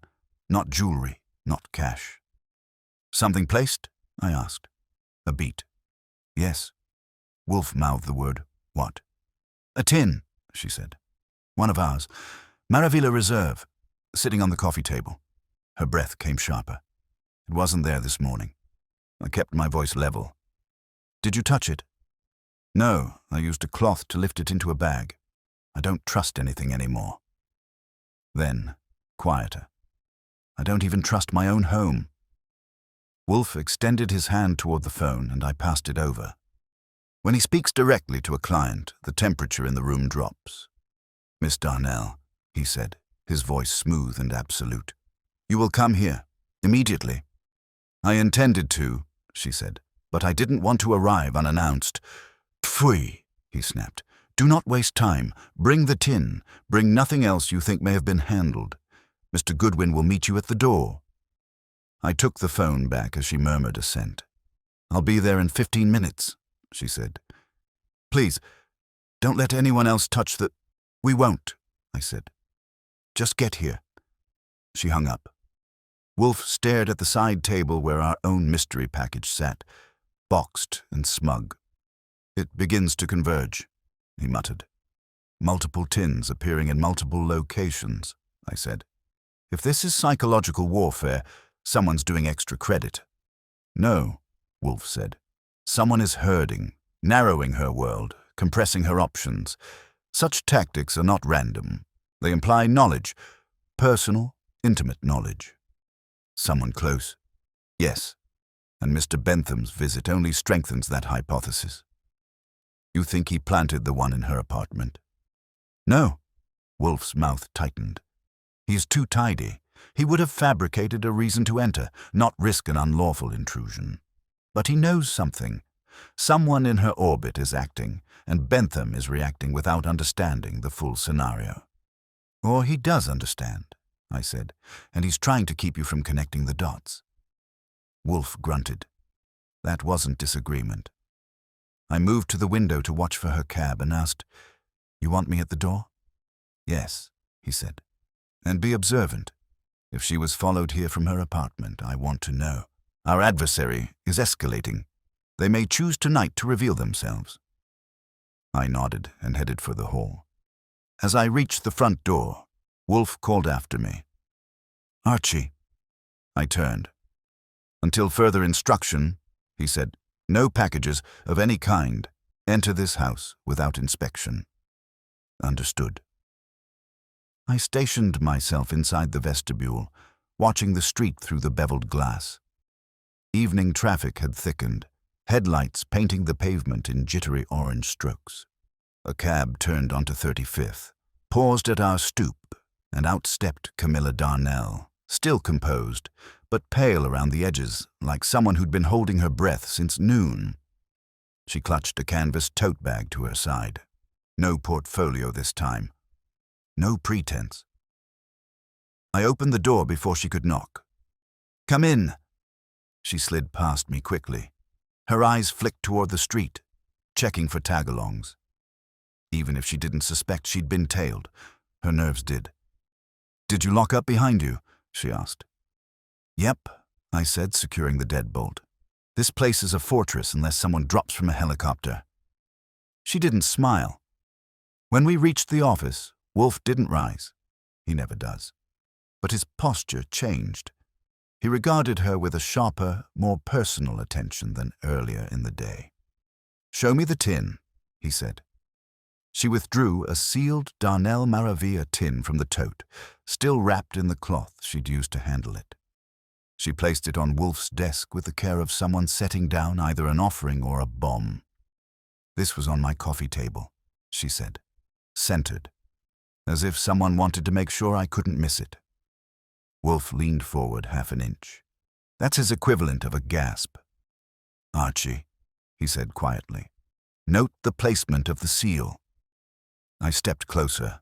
not jewelry, not cash." "Something placed?" I asked. A beat. "Yes." Wolfe mouthed the word. What? A tin, she said. One of ours. Maravilla Reserve, sitting on the coffee table. Her breath came sharper. It wasn't there this morning. I kept my voice level. Did you touch it? No, I used a cloth to lift it into a bag. I don't trust anything anymore. Then, quieter. I don't even trust my own home. Wolfe extended his hand toward the phone, and I passed it over. When he speaks directly to a client, the temperature in the room drops. Miss Darnell, he said, his voice smooth and absolute. You will come here, immediately. I intended to, she said, but I didn't want to arrive unannounced. Pfui, he snapped. Do not waste time. Bring the tin. Bring nothing else you think may have been handled. Mr. Goodwin will meet you at the door. I took the phone back as she murmured assent. I'll be there in 15 minutes, she said. Please, don't let anyone else touch the... We won't, I said. Just get here. She hung up. Wolfe stared at the side table where our own mystery package sat, boxed and smug. It begins to converge, he muttered. Multiple tins appearing in multiple locations, I said. If this is psychological warfare, someone's doing extra credit. No, Wolfe said. Someone is herding, narrowing her world, compressing her options. Such tactics are not random. They imply knowledge, personal, intimate knowledge. Someone close. Yes, and Mr. Bentham's visit only strengthens that hypothesis. You think he planted the one in her apartment? No. Wolfe's mouth tightened. He's too tidy. He would have fabricated a reason to enter, not risk an unlawful intrusion. But he knows something. Someone in her orbit is acting, and Bentham is reacting without understanding the full scenario. Or he does understand, I said, and he's trying to keep you from connecting the dots. Wolfe grunted. That wasn't disagreement. I moved to the window to watch for her cab and asked, You want me at the door? Yes, he said. And be observant. If she was followed here from her apartment, I want to know. Our adversary is escalating. They may choose tonight to reveal themselves. I nodded and headed for the hall. As I reached the front door, Wolfe called after me. Archie. I turned. Until further instruction, he said, no packages of any kind enter this house without inspection. Understood. I stationed myself inside the vestibule, watching the street through the beveled glass. Evening traffic had thickened, headlights painting the pavement in jittery orange strokes. A cab turned onto 35th, paused at our stoop, and outstepped Camilla Darnell, still composed, but pale around the edges, like someone who'd been holding her breath since noon. She clutched a canvas tote bag to her side. No portfolio this time. No pretense. I opened the door before she could knock. Come in. She slid past me quickly. Her eyes flicked toward the street, checking for tag-alongs. Even if she didn't suspect she'd been tailed, her nerves did. Did you lock up behind you? She asked. Yep, I said, securing the deadbolt. This place is a fortress unless someone drops from a helicopter. She didn't smile. When we reached the office, Wolfe didn't rise. He never does. But his posture changed. He regarded her with a sharper, more personal attention than earlier in the day. Show me the tin, he said. She withdrew a sealed Darnell Maravilla tin from the tote, still wrapped in the cloth she'd used to handle it. She placed it on Wolfe's desk with the care of someone setting down either an offering or a bomb. This was on my coffee table, she said, centered, as if someone wanted to make sure I couldn't miss it. Wolfe leaned forward half an inch. That's his equivalent of a gasp. Archie, he said quietly, note the placement of the seal. I stepped closer.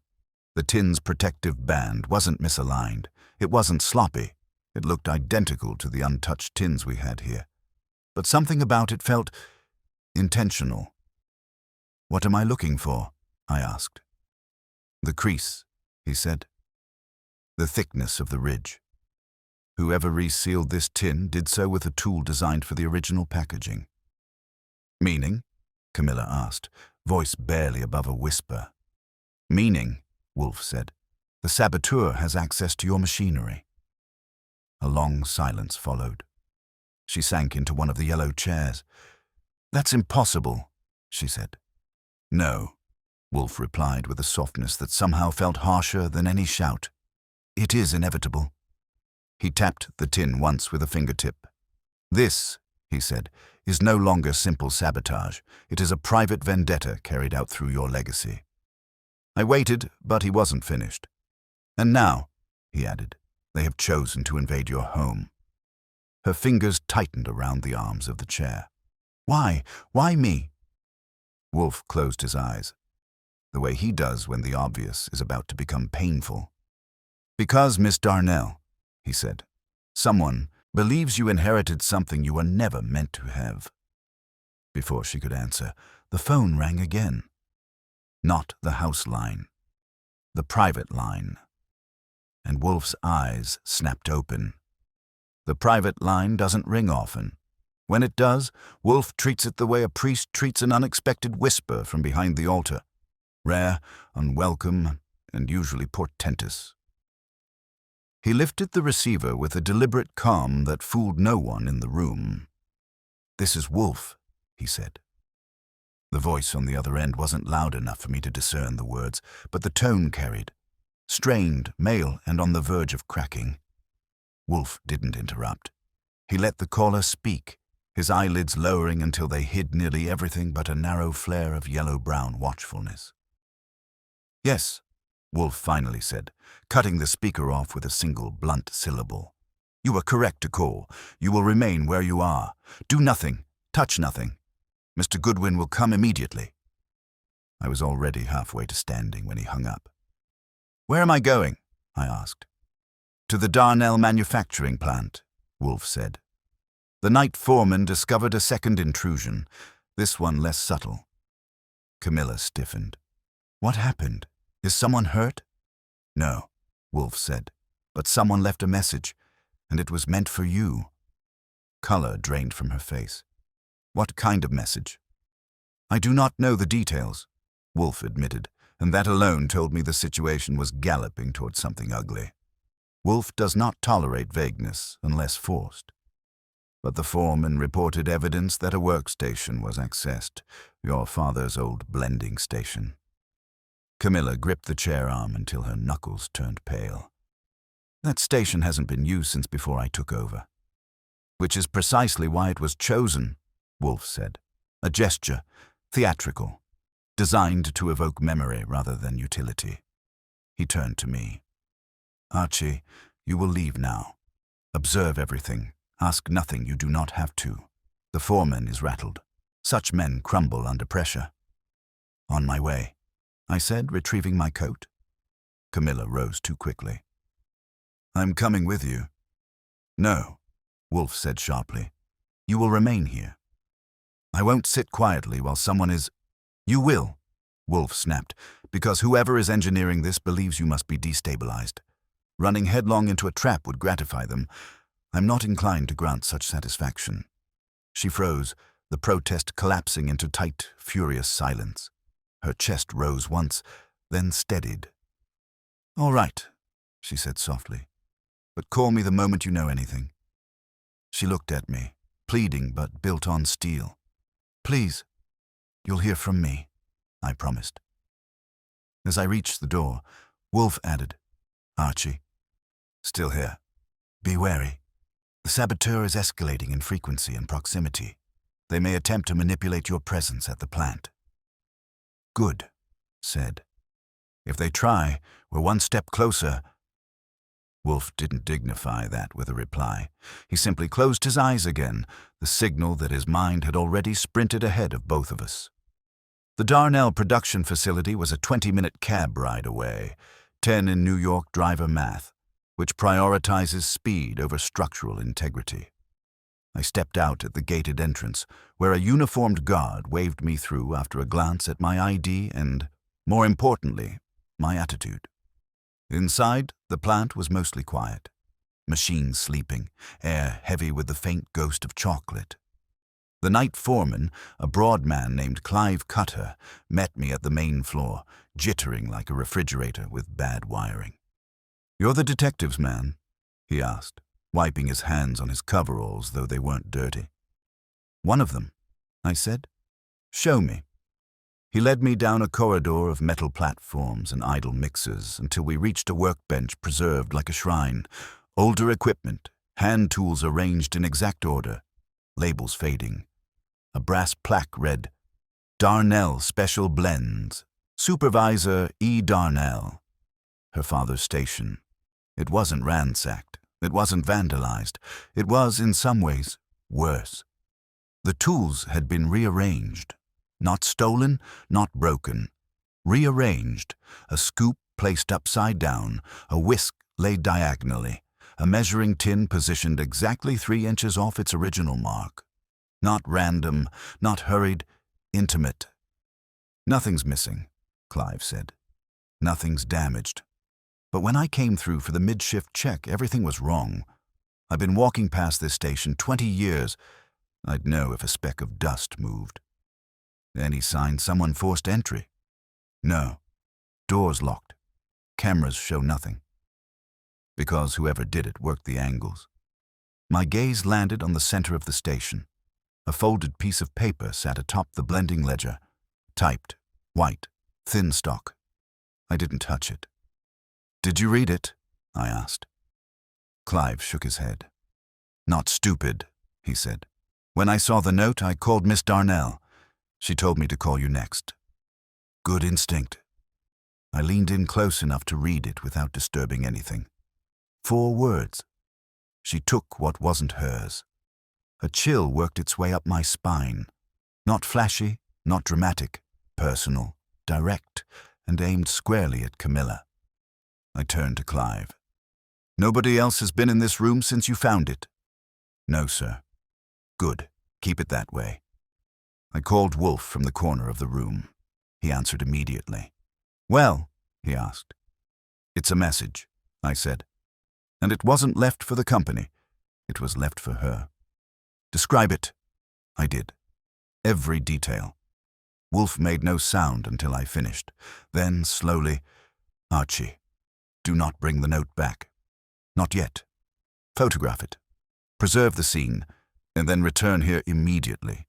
The tin's protective band wasn't misaligned. It wasn't sloppy. It looked identical to the untouched tins we had here. But something about it felt intentional. What am I looking for? I asked. The crease, he said. The thickness of the ridge. Whoever resealed this tin did so with a tool designed for the original packaging. Meaning? Camilla asked, voice barely above a whisper. "Meaning," Wolfe said, "the saboteur has access to your machinery." A long silence followed. She sank into one of the yellow chairs. "That's impossible," she said. "No," Wolfe replied with a softness that somehow felt harsher than any shout. "It is inevitable." He tapped the tin once with a fingertip. "This," he said, "is no longer simple sabotage. It is a private vendetta carried out through your legacy." I waited, but he wasn't finished. "And now," he added, "they have chosen to invade your home." Her fingers tightened around the arms of the chair. "Why? Why me?" Wolfe closed his eyes, the way he does when the obvious is about to become painful. "Because, Miss Darnell," he said, "someone believes you inherited something you were never meant to have." Before she could answer, the phone rang again. Not the house line, the private line. And Wolfe's eyes snapped open. The private line doesn't ring often. When it does, Wolfe treats it the way a priest treats an unexpected whisper from behind the altar. Rare, unwelcome, and usually portentous. He lifted the receiver with a deliberate calm that fooled no one in the room. "This is Wolfe," he said. The voice on the other end wasn't loud enough for me to discern the words, but the tone carried. Strained, male, and on the verge of cracking. Wolfe didn't interrupt. He let the caller speak, his eyelids lowering until they hid nearly everything but a narrow flare of yellow-brown watchfulness. "Yes," Wolfe finally said, cutting the speaker off with a single blunt syllable. "You were correct to call. You will remain where you are. Do nothing. Touch nothing. Mr. Goodwin will come immediately." I was already halfway to standing when he hung up. "Where am I going?" I asked. "To the Darnell manufacturing plant," Wolfe said. The night foreman discovered a second intrusion, this one less subtle. Camilla stiffened. "What happened? Is someone hurt?" "No," Wolfe said, "but someone left a message, and it was meant for you." Color drained from her face. "What kind of message?" "I do not know the details," Wolfe admitted, and that alone told me the situation was galloping toward something ugly. Wolfe does not tolerate vagueness unless forced. But the foreman reported evidence that a workstation was accessed, your father's old blending station. Camilla gripped the chair arm until her knuckles turned pale. "That station hasn't been used since before I took over." "Which is precisely why it was chosen," Wolfe said. "A gesture, theatrical, designed to evoke memory rather than utility." He turned to me. "Archie, you will leave now. Observe everything. Ask nothing you do not have to. The foreman is rattled. Such men crumble under pressure." "On my way," I said, retrieving my coat. Camilla rose too quickly. "I'm coming with you." "No," Wolfe said sharply. "You will remain here. I won't sit quietly while someone is—" "You will," Wolfe snapped, "because whoever is engineering this believes you must be destabilized. Running headlong into a trap would gratify them. I'm not inclined to grant such satisfaction." She froze, the protest collapsing into tight, furious silence. Her chest rose once, then steadied. "All right," she said softly, "but call me the moment you know anything." She looked at me, pleading but built on steel. "Please, you'll hear from me," I promised. As I reached the door, Wolfe added, "Archie, still here. Be wary. The saboteur is escalating in frequency and proximity. They may attempt to manipulate your presence at the plant." "Good," said. "If they try, we're one step closer." Wolfe didn't dignify that with a reply. He simply closed his eyes again, the signal that his mind had already sprinted ahead of both of us. The Darnell production facility was a 20-minute cab ride away, 10 in New York driver math, which prioritizes speed over structural integrity. I stepped out at the gated entrance, where a uniformed guard waved me through after a glance at my ID and, more importantly, my attitude. Inside, the plant was mostly quiet. Machines sleeping, air heavy with the faint ghost of chocolate. The night foreman, a broad man named Clive Cutter, met me at the main floor, jittering like a refrigerator with bad wiring. "You're the detective's man?" he asked, wiping his hands on his coveralls, though they weren't dirty. "One of them," I said. "Show me." He led me down a corridor of metal platforms and idle mixers until we reached a workbench preserved like a shrine. Older equipment, hand tools arranged in exact order, labels fading. A brass plaque read, "Darnell Special Blends, Supervisor E. Darnell." Her father's station. It wasn't ransacked. It wasn't vandalized. It was, in some ways, worse. The tools had been rearranged. Not stolen, not broken. Rearranged. A scoop placed upside down, a whisk laid diagonally, a measuring tin positioned exactly 3 inches off its original mark. Not random, not hurried, intimate. "Nothing's missing," Clive said. "Nothing's damaged. But when I came through for the mid-shift check, everything was wrong. I've been walking past this station 20 years. I'd know if a speck of dust moved." "Any sign someone forced entry?" "No. Doors locked. Cameras show nothing." Because whoever did it worked the angles. My gaze landed on the center of the station. A folded piece of paper sat atop the blending ledger. Typed, white, thin stock. I didn't touch it. "Did you read it?" I asked. Clive shook his head. "Not stupid," he said. "When I saw the note, I called Miss Darnell. She told me to call you next." "Good instinct." I leaned in close enough to read it without disturbing anything. 4 words. She took what wasn't hers. A chill worked its way up my spine. Not flashy, not dramatic, personal, direct, and aimed squarely at Camilla. I turned to Clive. "Nobody else has been in this room since you found it?" "No, sir." "Good. Keep it that way." I called Wolfe from the corner of the room. He answered immediately. "Well?" he asked. "It's a message," I said. "And it wasn't left for the company. It was left for her." "Describe it." I did. Every detail. Wolfe made no sound until I finished. Then, slowly, "Archie, do not bring the note back. Not yet. Photograph it. Preserve the scene, and then return here immediately.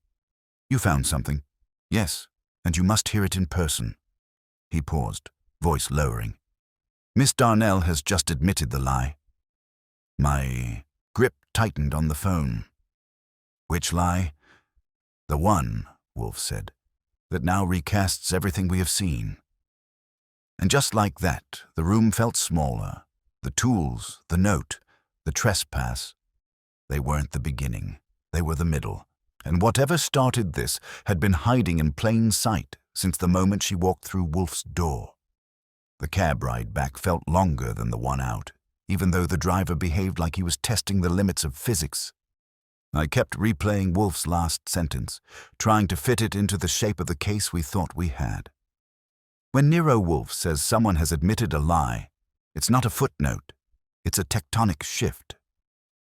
You found something." "Yes, and you must hear it in person." He paused, voice lowering. "Miss Darnell has just admitted the lie." My grip tightened on the phone. "Which lie?" "The one," Wolfe said, "that now recasts everything we have seen." And just like that, the room felt smaller. The tools, the note, the trespass. They weren't the beginning. They were the middle. And whatever started this had been hiding in plain sight since the moment she walked through Wolfe's door. The cab ride back felt longer than the one out, even though the driver behaved like he was testing the limits of physics. I kept replaying Wolfe's last sentence, trying to fit it into the shape of the case we thought we had. When Nero Wolfe says someone has admitted a lie, it's not a footnote, it's a tectonic shift.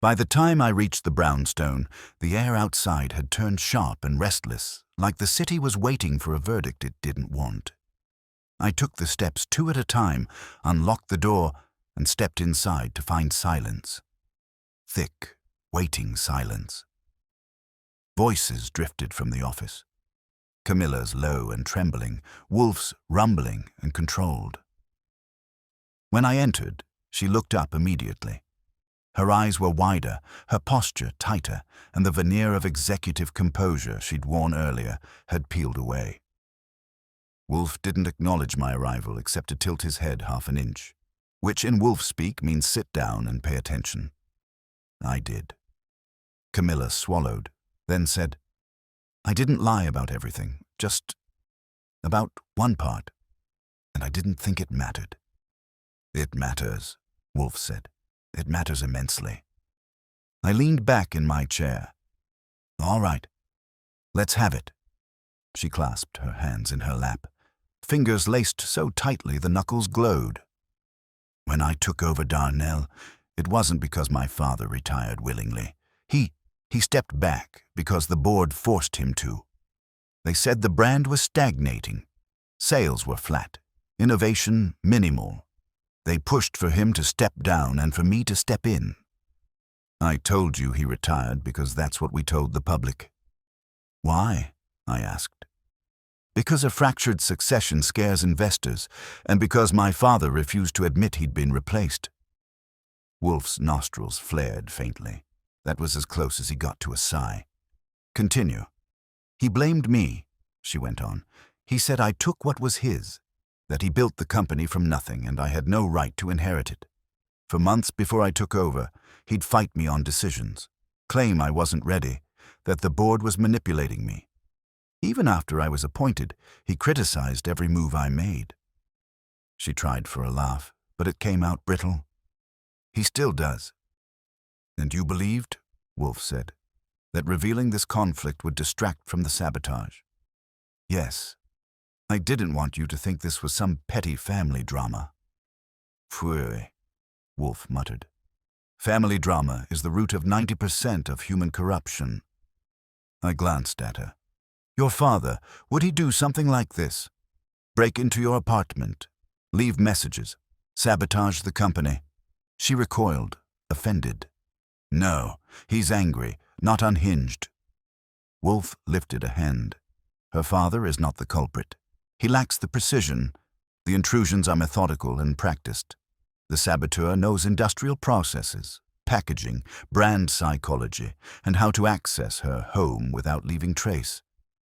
By the time I reached the brownstone, the air outside had turned sharp and restless, like the city was waiting for a verdict it didn't want. I took the steps 2 at a time, unlocked the door, and stepped inside to find silence. Thick, waiting silence. Voices drifted from the office. Camilla's low and trembling, Wolfe's rumbling and controlled. When I entered, she looked up immediately. Her eyes were wider, her posture tighter, and the veneer of executive composure she'd worn earlier had peeled away. Wolfe didn't acknowledge my arrival except to tilt his head half an inch, which in Wolfe speak means sit down and pay attention. I did. Camilla swallowed, then said, "I didn't lie about everything, just about one part, and I didn't think it mattered." "It matters," Wolfe said. "It matters immensely." I leaned back in my chair. "All right, let's have it." She clasped her hands in her lap, fingers laced so tightly the knuckles glowed. "When I took over Darnell, it wasn't because my father retired willingly. He He stepped back because the board forced him to. They said the brand was stagnating. Sales were flat. Innovation minimal. They pushed for him to step down and for me to step in. I told you he retired because that's what we told the public. Why? I asked. Because a fractured succession scares investors, and because my father refused to admit he'd been replaced. Wolfe's nostrils flared faintly. That was as close as he got to a sigh. Continue. He blamed me, she went on. He said I took what was his, that he built the company from nothing and I had no right to inherit it. For months before I took over, he'd fight me on decisions, claim I wasn't ready, that the board was manipulating me. Even after I was appointed, he criticized every move I made. She tried for a laugh, but it came out brittle. He still does. And you believed, Wolfe said, that revealing this conflict would distract from the sabotage? Yes. I didn't want you to think this was some petty family drama. Pfui, Wolfe muttered. Family drama is the root of 90% of human corruption. I glanced at her. Your father, would he do something like this? Break into your apartment, leave messages, sabotage the company? She recoiled, offended. No, he's angry, not unhinged. Wolfe lifted a hand. Her father is not the culprit. He lacks the precision. The intrusions are methodical and practiced. The saboteur knows industrial processes, packaging, brand psychology, and how to access her home without leaving trace.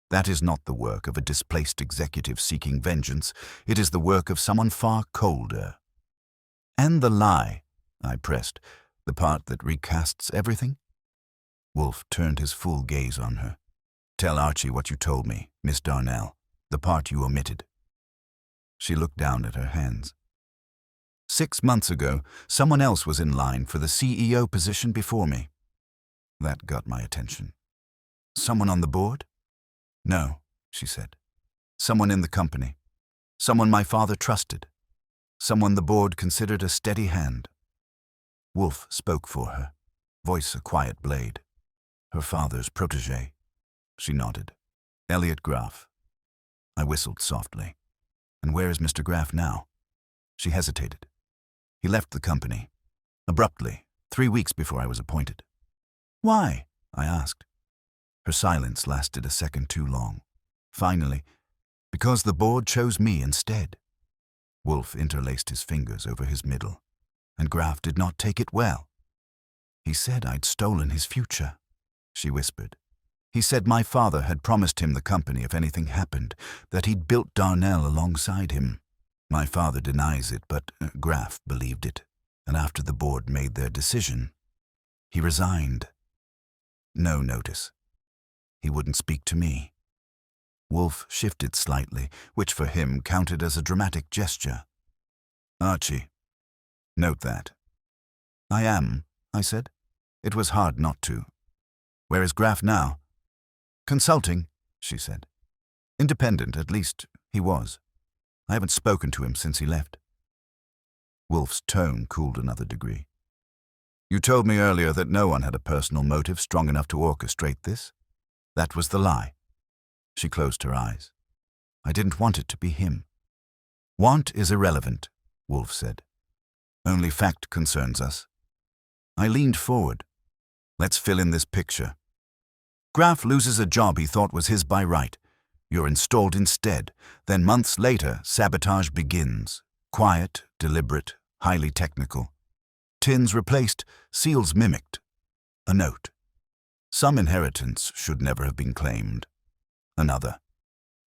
That is not the work of a displaced executive seeking vengeance. It is the work of someone far colder. And the lie, I pressed, the part that recasts everything? Wolfe turned his full gaze on her. Tell Archie what you told me, Miss Darnell, the part you omitted. She looked down at her hands. 6 months ago, someone else was in line for the CEO position before me. That got my attention. Someone on the board? No, she said. Someone in the company. Someone my father trusted. Someone the board considered a steady hand. Wolfe spoke for her, voice a quiet blade. Her father's protégé. She nodded. Elliot Graff. I whistled softly. And where is Mr. Graff now? She hesitated. He left the company. Abruptly, 3 weeks before I was appointed. Why? I asked. Her silence lasted a second too long. Finally, because the board chose me instead. Wolfe interlaced his fingers over his middle, and Graff did not take it well. He said I'd stolen his future, she whispered. He said my father had promised him the company if anything happened, that he'd built Darnell alongside him. My father denies it, but Graff believed it, and after the board made their decision, he resigned. No notice. He wouldn't speak to me. Wolfe shifted slightly, which for him counted as a dramatic gesture. Archie, note that. I am, I said. It was hard not to. Where is Graff now? Consulting, she said. Independent, at least he was. I haven't spoken to him since he left. Wolfe's tone cooled another degree. You told me earlier that no one had a personal motive strong enough to orchestrate this. That was the lie. She closed her eyes. I didn't want it to be him. Want is irrelevant, Wolfe said. Only fact concerns us. I leaned forward. Let's fill in this picture. Graff loses a job he thought was his by right. You're installed instead. Then months later, sabotage begins. Quiet, deliberate, highly technical. Tins replaced, seals mimicked. A note. Some inheritance should never have been claimed. Another.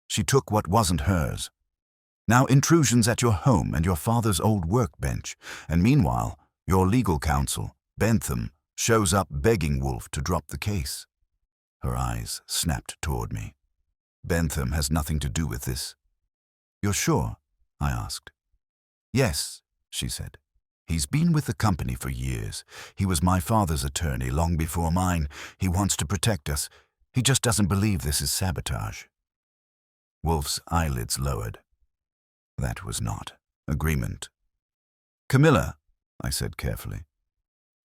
She took what wasn't hers. Now intrusions at your home and your father's old workbench, and meanwhile, your legal counsel, Bentham, shows up begging Wolfe to drop the case. Her eyes snapped toward me. Bentham has nothing to do with this. You're sure? I asked. Yes, she said. He's been with the company for years. He was my father's attorney long before mine. He wants to protect us. He just doesn't believe this is sabotage. Wolfe's eyelids lowered. That was not agreement. Camilla, I said carefully.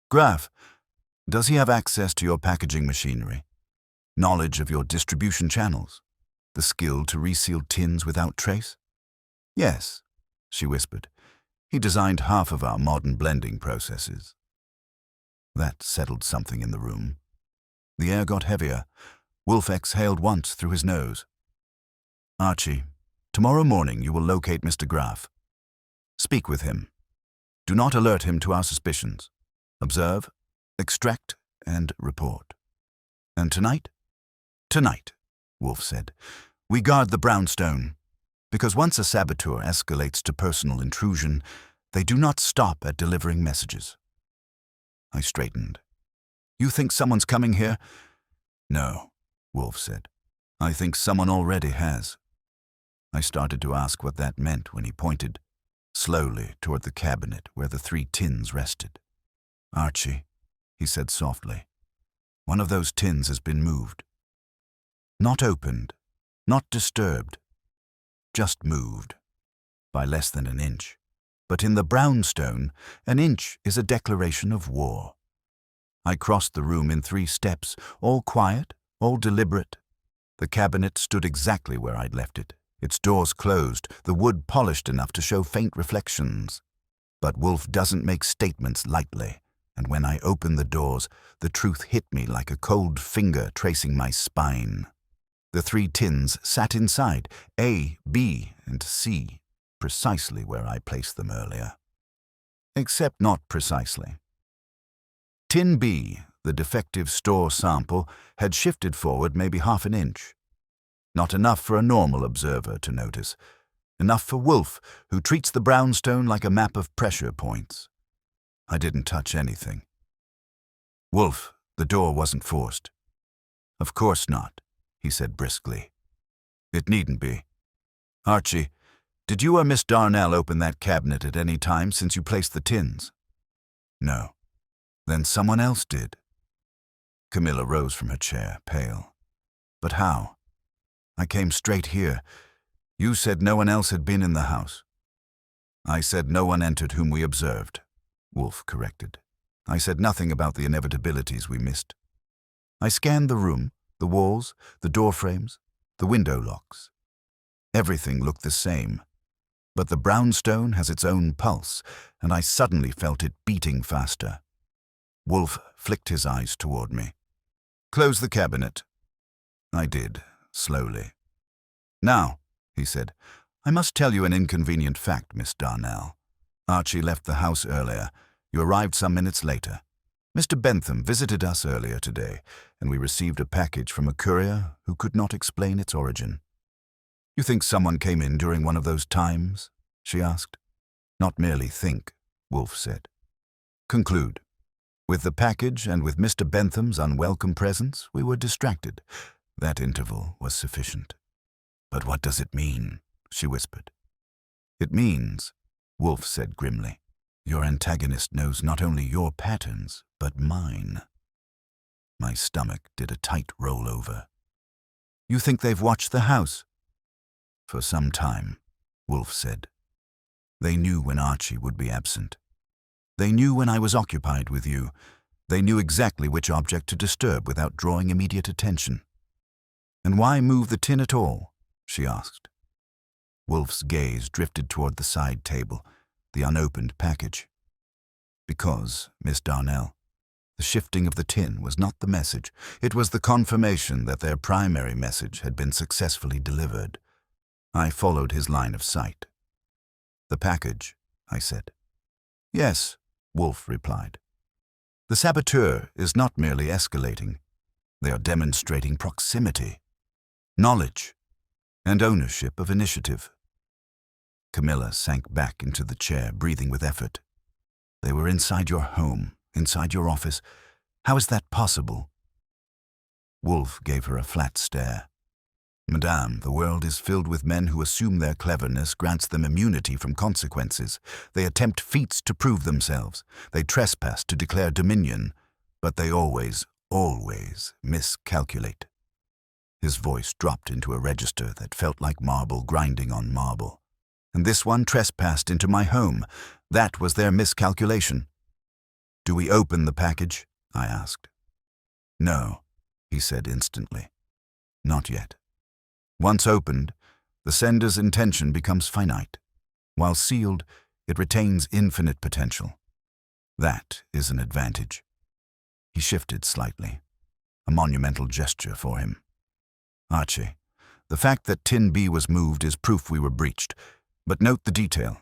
Graff, Does he have access to your packaging machinery? Knowledge of your distribution channels? The skill to reseal tins without trace? Yes, she whispered. He designed half of our modern blending processes. That settled something in the room. The air got heavier. Wolfe exhaled once through his nose. Archie, tomorrow morning you will locate Mr. Graff. Speak with him. Do not alert him to our suspicions. Observe, extract, and report. And tonight? Tonight, Wolfe said, we guard the brownstone. Because once a saboteur escalates to personal intrusion, they do not stop at delivering messages. I straightened. You think someone's coming here? No, Wolfe said. I think someone already has. I started to ask what that meant when he pointed, slowly toward the cabinet where the 3 tins rested. Archie, he said softly, one of those tins has been moved. Not opened, not disturbed, just moved, by less than an inch. But in the brownstone, an inch is a declaration of war. I crossed the room in 3 steps, all quiet, all deliberate. The cabinet stood exactly where I'd left it, its doors closed, the wood polished enough to show faint reflections. But Wolfe doesn't make statements lightly, and when I opened the doors, the truth hit me like a cold finger tracing my spine. The 3 tins sat inside, A, B, and C, precisely where I placed them earlier. Except not precisely. Tin B, the defective store sample, had shifted forward maybe half an inch. Not enough for a normal observer to notice. Enough for Wolfe, who treats the brownstone like a map of pressure points. I didn't touch anything. Wolfe, the door wasn't forced. Of course not, he said briskly. It needn't be. Archie, did you or Miss Darnell open that cabinet at any time since you placed the tins? No. Then someone else did. Camilla rose from her chair, pale. But how? I came straight here. You said no one else had been in the house. I said no one entered whom we observed, Wolfe corrected. I said nothing about the inevitabilities we missed. I scanned the room, the walls, the door frames, the window locks. Everything looked the same. But the brownstone has its own pulse, and I suddenly felt it beating faster. Wolfe flicked his eyes toward me. Close the cabinet. I did, slowly. Now, he said, I must tell you an inconvenient fact, Miss Darnell. Archie left the house earlier. You arrived some minutes later. Mr. Bentham visited us earlier today, and we received a package from a courier who could not explain its origin. You think someone came in during one of those times? She asked. Not merely think, Wolfe said. Conclude. With the package and with Mr. Bentham's unwelcome presence, we were distracted. That interval was sufficient. But what does it mean? She whispered. It means, Wolfe said grimly, your antagonist knows not only your patterns, but mine. My stomach did a tight roll over. You think they've watched the house? For some time, Wolfe said. They knew when Archie would be absent. They knew when I was occupied with you. They knew exactly which object to disturb without drawing immediate attention. And why move the tin at all? She asked. Wolfe's gaze drifted toward the side table, the unopened package. Because, Miss Darnell, the shifting of the tin was not the message. It was the confirmation that their primary message had been successfully delivered. I followed his line of sight. The package, I said. Yes, Wolfe replied. The saboteur is not merely escalating. They are demonstrating proximity, knowledge, and ownership of initiative. Camilla sank back into the chair, breathing with effort. They were inside your home, inside your office. How is that possible? Wolfe gave her a flat stare. Madame, the world is filled with men who assume their cleverness grants them immunity from consequences. They attempt feats to prove themselves. They trespass to declare dominion. But they always miscalculate. His voice dropped into a register that felt like marble grinding on marble. And this one trespassed into my home. That was their miscalculation. Do we open the package? I asked. No, he said instantly. Not yet. Once opened, the sender's intention becomes finite. While sealed, it retains infinite potential. That is an advantage. He shifted slightly, a monumental gesture for him. Archie, the fact that tin B was moved is proof we were breached, but note the detail.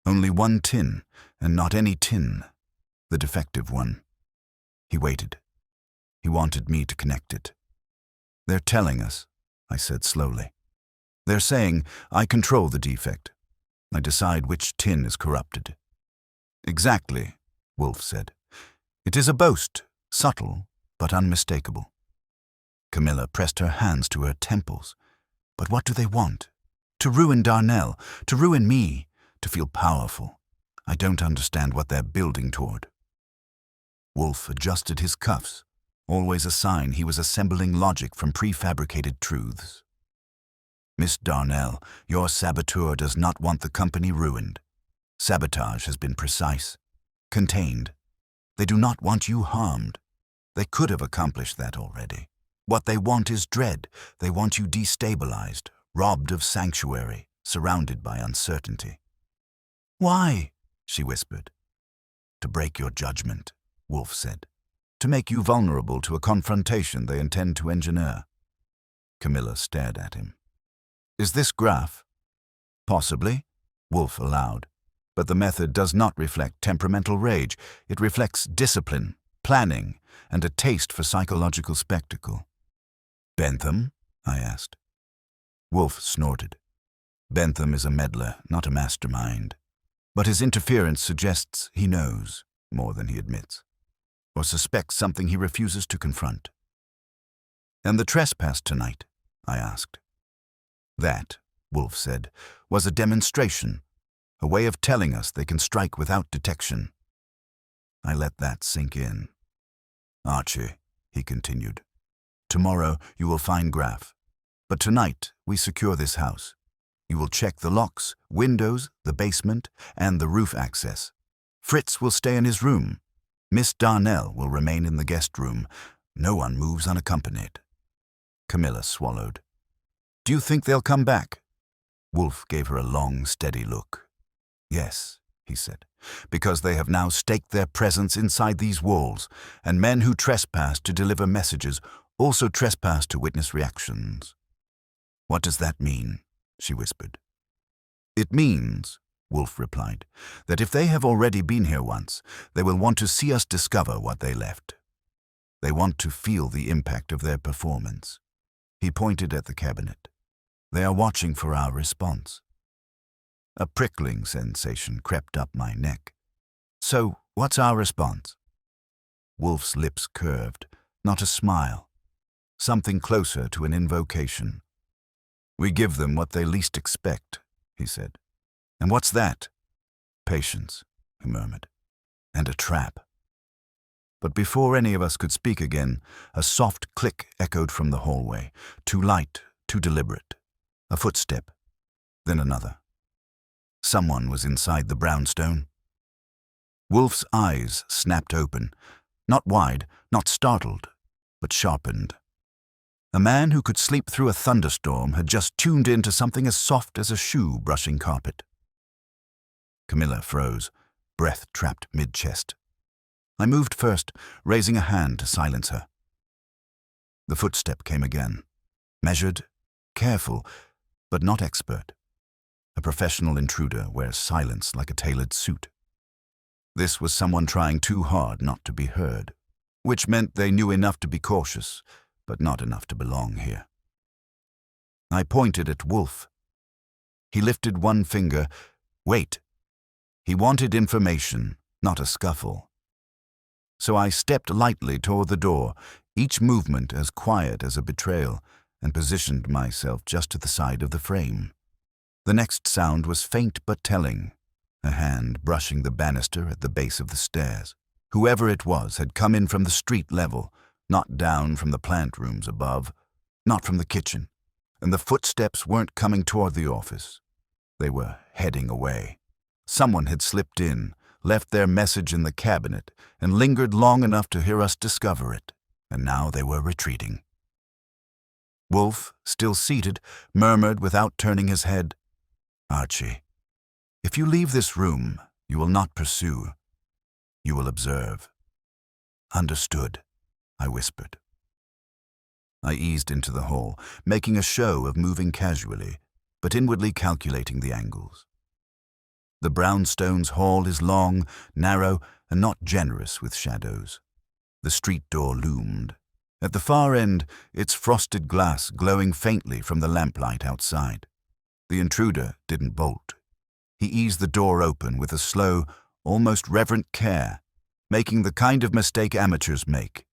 Only one tin, and not any tin, the defective one. He waited. He wanted me to connect it. They're telling us, I said slowly. They're saying I control the defect. I decide which tin is corrupted. Exactly, Wolfe said. It is a boast, subtle but unmistakable. Camilla pressed her hands to her temples. But what do they want? To ruin Darnell, to ruin me, to feel powerful. I don't understand what they're building toward. Wolfe adjusted his cuffs, always a sign he was assembling logic from prefabricated truths. Miss Darnell, your saboteur does not want the company ruined. Sabotage has been precise, contained. They do not want you harmed. They could have accomplished that already. What they want is dread. They want you destabilized, robbed of sanctuary, surrounded by uncertainty. Why? She whispered. To break your judgment, Wolfe said. To make you vulnerable to a confrontation they intend to engineer. Camilla stared at him. Is this graph? Possibly, Wolfe allowed. But the method does not reflect temperamental rage. It reflects discipline, planning, and a taste for psychological spectacle. Bentham? I asked. Wolfe snorted. Bentham is a meddler, not a mastermind. But his interference suggests he knows more than he admits, or suspects something he refuses to confront. And the trespass tonight? I asked. That, Wolfe said, was a demonstration, a way of telling us they can strike without detection. I let that sink in. Archie, he continued, tomorrow you will find Graf, but tonight we secure this house. You will check the locks, windows, the basement, and the roof access. Fritz will stay in his room. Miss Darnell will remain in the guest room. No one moves unaccompanied. Camilla swallowed. Do you think they'll come back? Wolfe gave her a long, steady look. Yes, he said, because they have now staked their presence inside these walls, and men who trespass to deliver messages also trespass to witness reactions. What does that mean? She whispered. It means, Wolfe replied, that if they have already been here once, they will want to see us discover what they left. They want to feel the impact of their performance. He pointed at the cabinet. They are watching for our response. A prickling sensation crept up my neck. So, what's our response? Wolfe's lips curved, not a smile. Something closer to an invocation. We give them what they least expect, he said. And what's that? Patience, he murmured. And a trap. But before any of us could speak again, a soft click echoed from the hallway, too light, too deliberate. A footstep, then another. Someone was inside the brownstone. Wolfe's eyes snapped open, not wide, not startled, but sharpened. A man who could sleep through a thunderstorm had just tuned into something as soft as a shoe brushing carpet. Camilla froze, breath trapped mid-chest. I moved first, raising a hand to silence her. The footstep came again, measured, careful, but not expert. A professional intruder wears silence like a tailored suit. This was someone trying too hard not to be heard, which meant they knew enough to be cautious, but not enough to belong here. I pointed at Wolfe. He lifted one finger. Wait. He wanted information, not a scuffle. So I stepped lightly toward the door, each movement as quiet as a betrayal, and positioned myself just to the side of the frame. The next sound was faint but telling, a hand brushing the banister at the base of the stairs. Whoever it was had come in from the street level, not down from the plant rooms above, not from the kitchen, and the footsteps weren't coming toward the office. They were heading away. Someone had slipped in, left their message in the cabinet, and lingered long enough to hear us discover it, and now they were retreating. Wolfe, still seated, murmured without turning his head, "Archie, if you leave this room, you will not pursue. You will observe." "Understood," I whispered. I eased into the hall, making a show of moving casually, but inwardly calculating the angles. The brownstones hall is long, narrow, and not generous with shadows. The street door loomed. At the far end, its frosted glass glowing faintly from the lamplight outside. The intruder didn't bolt. He eased the door open with a slow, almost reverent care, making the kind of mistake amateurs make.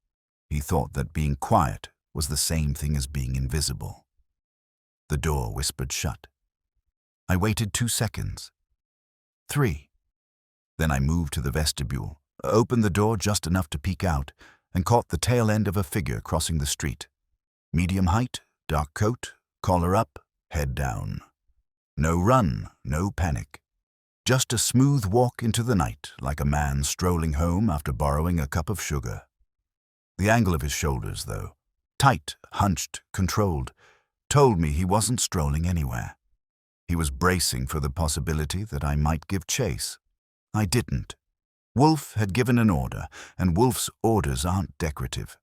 He thought that being quiet was the same thing as being invisible. The door whispered shut. I waited 2 seconds. 3. Then I moved to the vestibule, opened the door just enough to peek out, and caught the tail end of a figure crossing the street. Medium height, dark coat, collar up, head down. No run, no panic. Just a smooth walk into the night, like a man strolling home after borrowing a cup of sugar. The angle of his shoulders, though, tight, hunched, controlled, told me he wasn't strolling anywhere. He was bracing for the possibility that I might give chase. I didn't. Wolfe had given an order, and Wolfe's orders aren't decorative.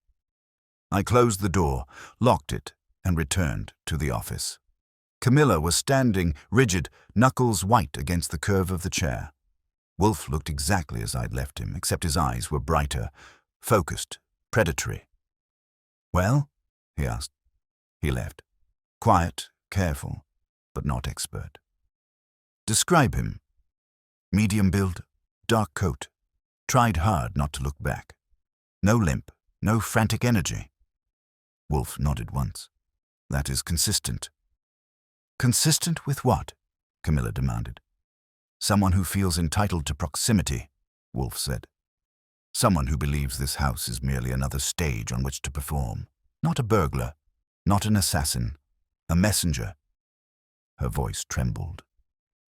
I closed the door, locked it, and returned to the office. Camilla was standing, rigid, knuckles white against the curve of the chair. Wolfe looked exactly as I'd left him, except his eyes were brighter, focused, predatory. "Well?" he asked. He left. Quiet, careful, but not expert. "Describe him." "Medium build, dark coat. Tried hard not to look back. No limp, no frantic energy." Wolfe nodded once. "That is consistent." "Consistent with what?" Camilla demanded. "Someone who feels entitled to proximity," Wolfe said. "Someone who believes this house is merely another stage on which to perform. Not a burglar, not an assassin, a messenger." Her voice trembled.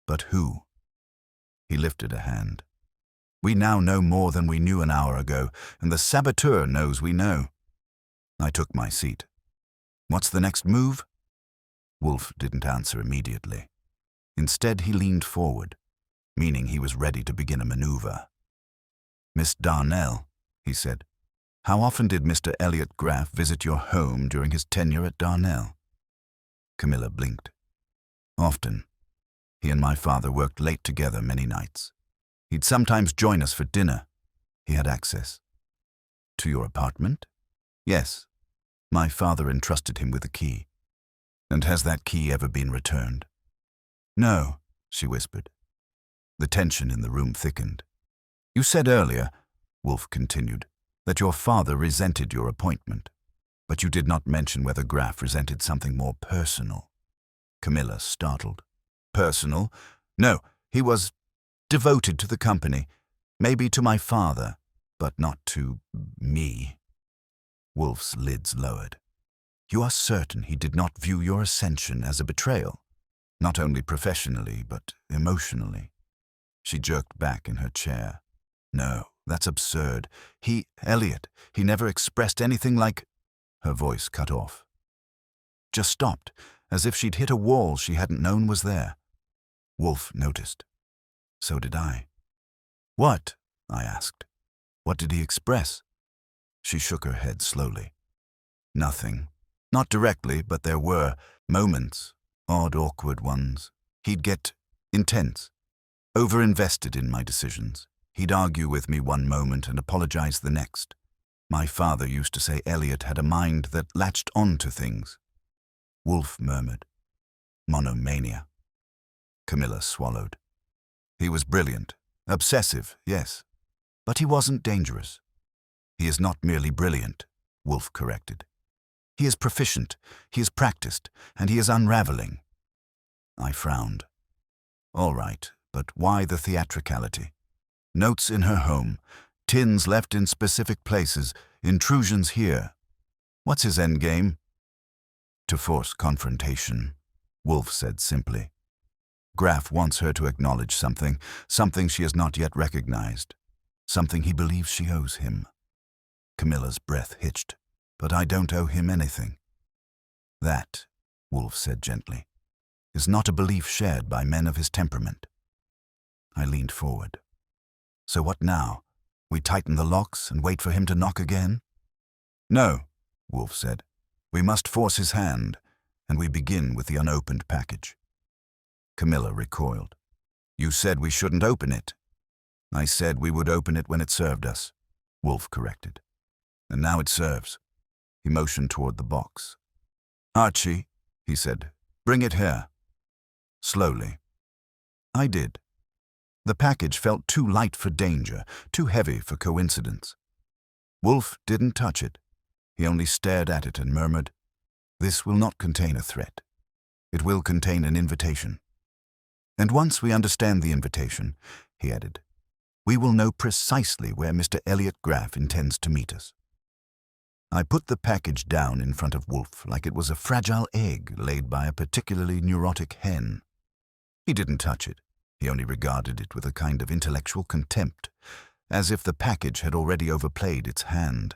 "But who?" He lifted a hand. "We now know more than we knew an hour ago, and the saboteur knows we know." I took my seat. "What's the next move?" Wolfe didn't answer immediately. Instead, he leaned forward, meaning he was ready to begin a maneuver. "Miss Darnell," he said, "how often did Mr. Elliot Graff visit your home during his tenure at Darnell?" Camilla blinked. "Often. He and my father worked late together many nights. He'd sometimes join us for dinner. He had access." "To your apartment?" "Yes. My father entrusted him with a key." "And has that key ever been returned?" "No," she whispered. The tension in the room thickened. "You said earlier," Wolfe continued, "that your father resented your appointment, but you did not mention whether Graff resented something more personal." Camilla startled. "Personal? No, he was devoted to the company, maybe to my father, but not to me." Wolfe's lids lowered. "You are certain he did not view your ascension as a betrayal, not only professionally, but emotionally?" She jerked back in her chair. "No, that's absurd. Elliot, he never expressed anything like—" Her voice cut off. Just stopped, as if she'd hit a wall she hadn't known was there. Wolfe noticed. So did I. "What?" I asked. "What did he express?" She shook her head slowly. "Nothing. Not directly, but there were moments, odd, awkward ones. He'd get intense, over-invested in my decisions. He'd argue with me one moment and apologize the next. My father used to say Elliot had a mind that latched on to things." Wolfe murmured. "Monomania." Camilla swallowed. "He was brilliant. Obsessive, yes. But he wasn't dangerous." "He is not merely brilliant," Wolfe corrected. "He is proficient, he is practiced, and he is unraveling." I frowned. "All right, but why the theatricality? Notes in her home, tins left in specific places, intrusions here. What's his endgame?" "To force confrontation," Wolfe said simply. Graf wants her to acknowledge something, something she has not yet recognized, something he believes she owes him. Camilla's breath hitched. But I don't owe him anything. That, Wolfe said gently, is not a belief shared by men of his temperament. I leaned forward. So what now? We tighten the locks and wait for him to knock again? No, Wolfe said. We must force his hand, and we begin with the unopened package. Camilla recoiled. You said we shouldn't open it. I said we would open it when it served us, Wolfe corrected. And now it serves. He motioned toward the box. Archie, he said, bring it here. Slowly. I did. The package felt too light for danger, too heavy for coincidence. Wolfe didn't touch it. He only stared at it and murmured, This will not contain a threat. It will contain an invitation. And once we understand the invitation, he added, we will know precisely where Mr. Elliot Graf intends to meet us. I put the package down in front of Wolfe like it was a fragile egg laid by a particularly neurotic hen. He didn't touch it. He only regarded it with a kind of intellectual contempt, as if the package had already overplayed its hand.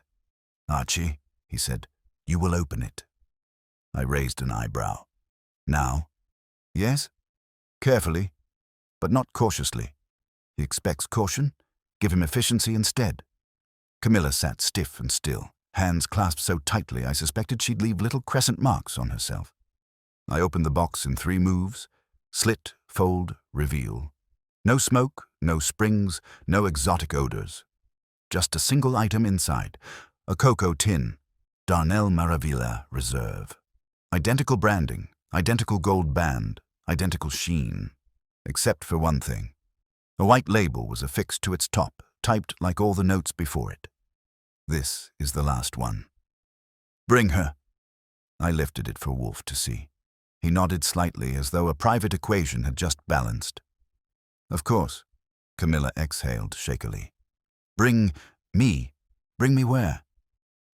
Archie, he said, you will open it. I raised an eyebrow. Now? Yes? Carefully, but not cautiously. He expects caution. Give him efficiency instead. Camilla sat stiff and still, hands clasped so tightly I suspected she'd leave little crescent marks on herself. I opened the box in 3 moves: slit, fold, reveal. No smoke, no springs, no exotic odors. Just a single item inside, a cocoa tin, Darnell Maravilla Reserve. Identical branding, identical gold band, identical sheen. Except for one thing. A white label was affixed to its top, typed like all the notes before it. This is the last one. Bring her. I lifted it for Wolfe to see. He nodded slightly as though a private equation had just balanced. Of course, Camilla exhaled shakily. Bring me. Bring me where?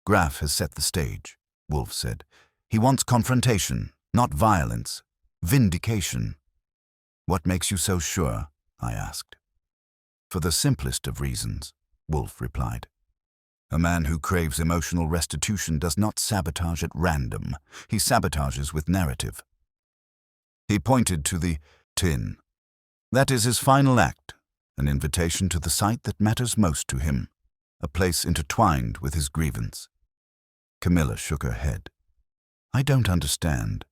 Graf has set the stage, Wolfe said. He wants confrontation, not violence. Vindication. What makes you so sure? I asked. For the simplest of reasons, Wolfe replied. A man who craves emotional restitution does not sabotage at random. He sabotages with narrative. He pointed to the tin. That is his final act, an invitation to the site that matters most to him, a place intertwined with his grievance. Camilla shook her head. I don't understand.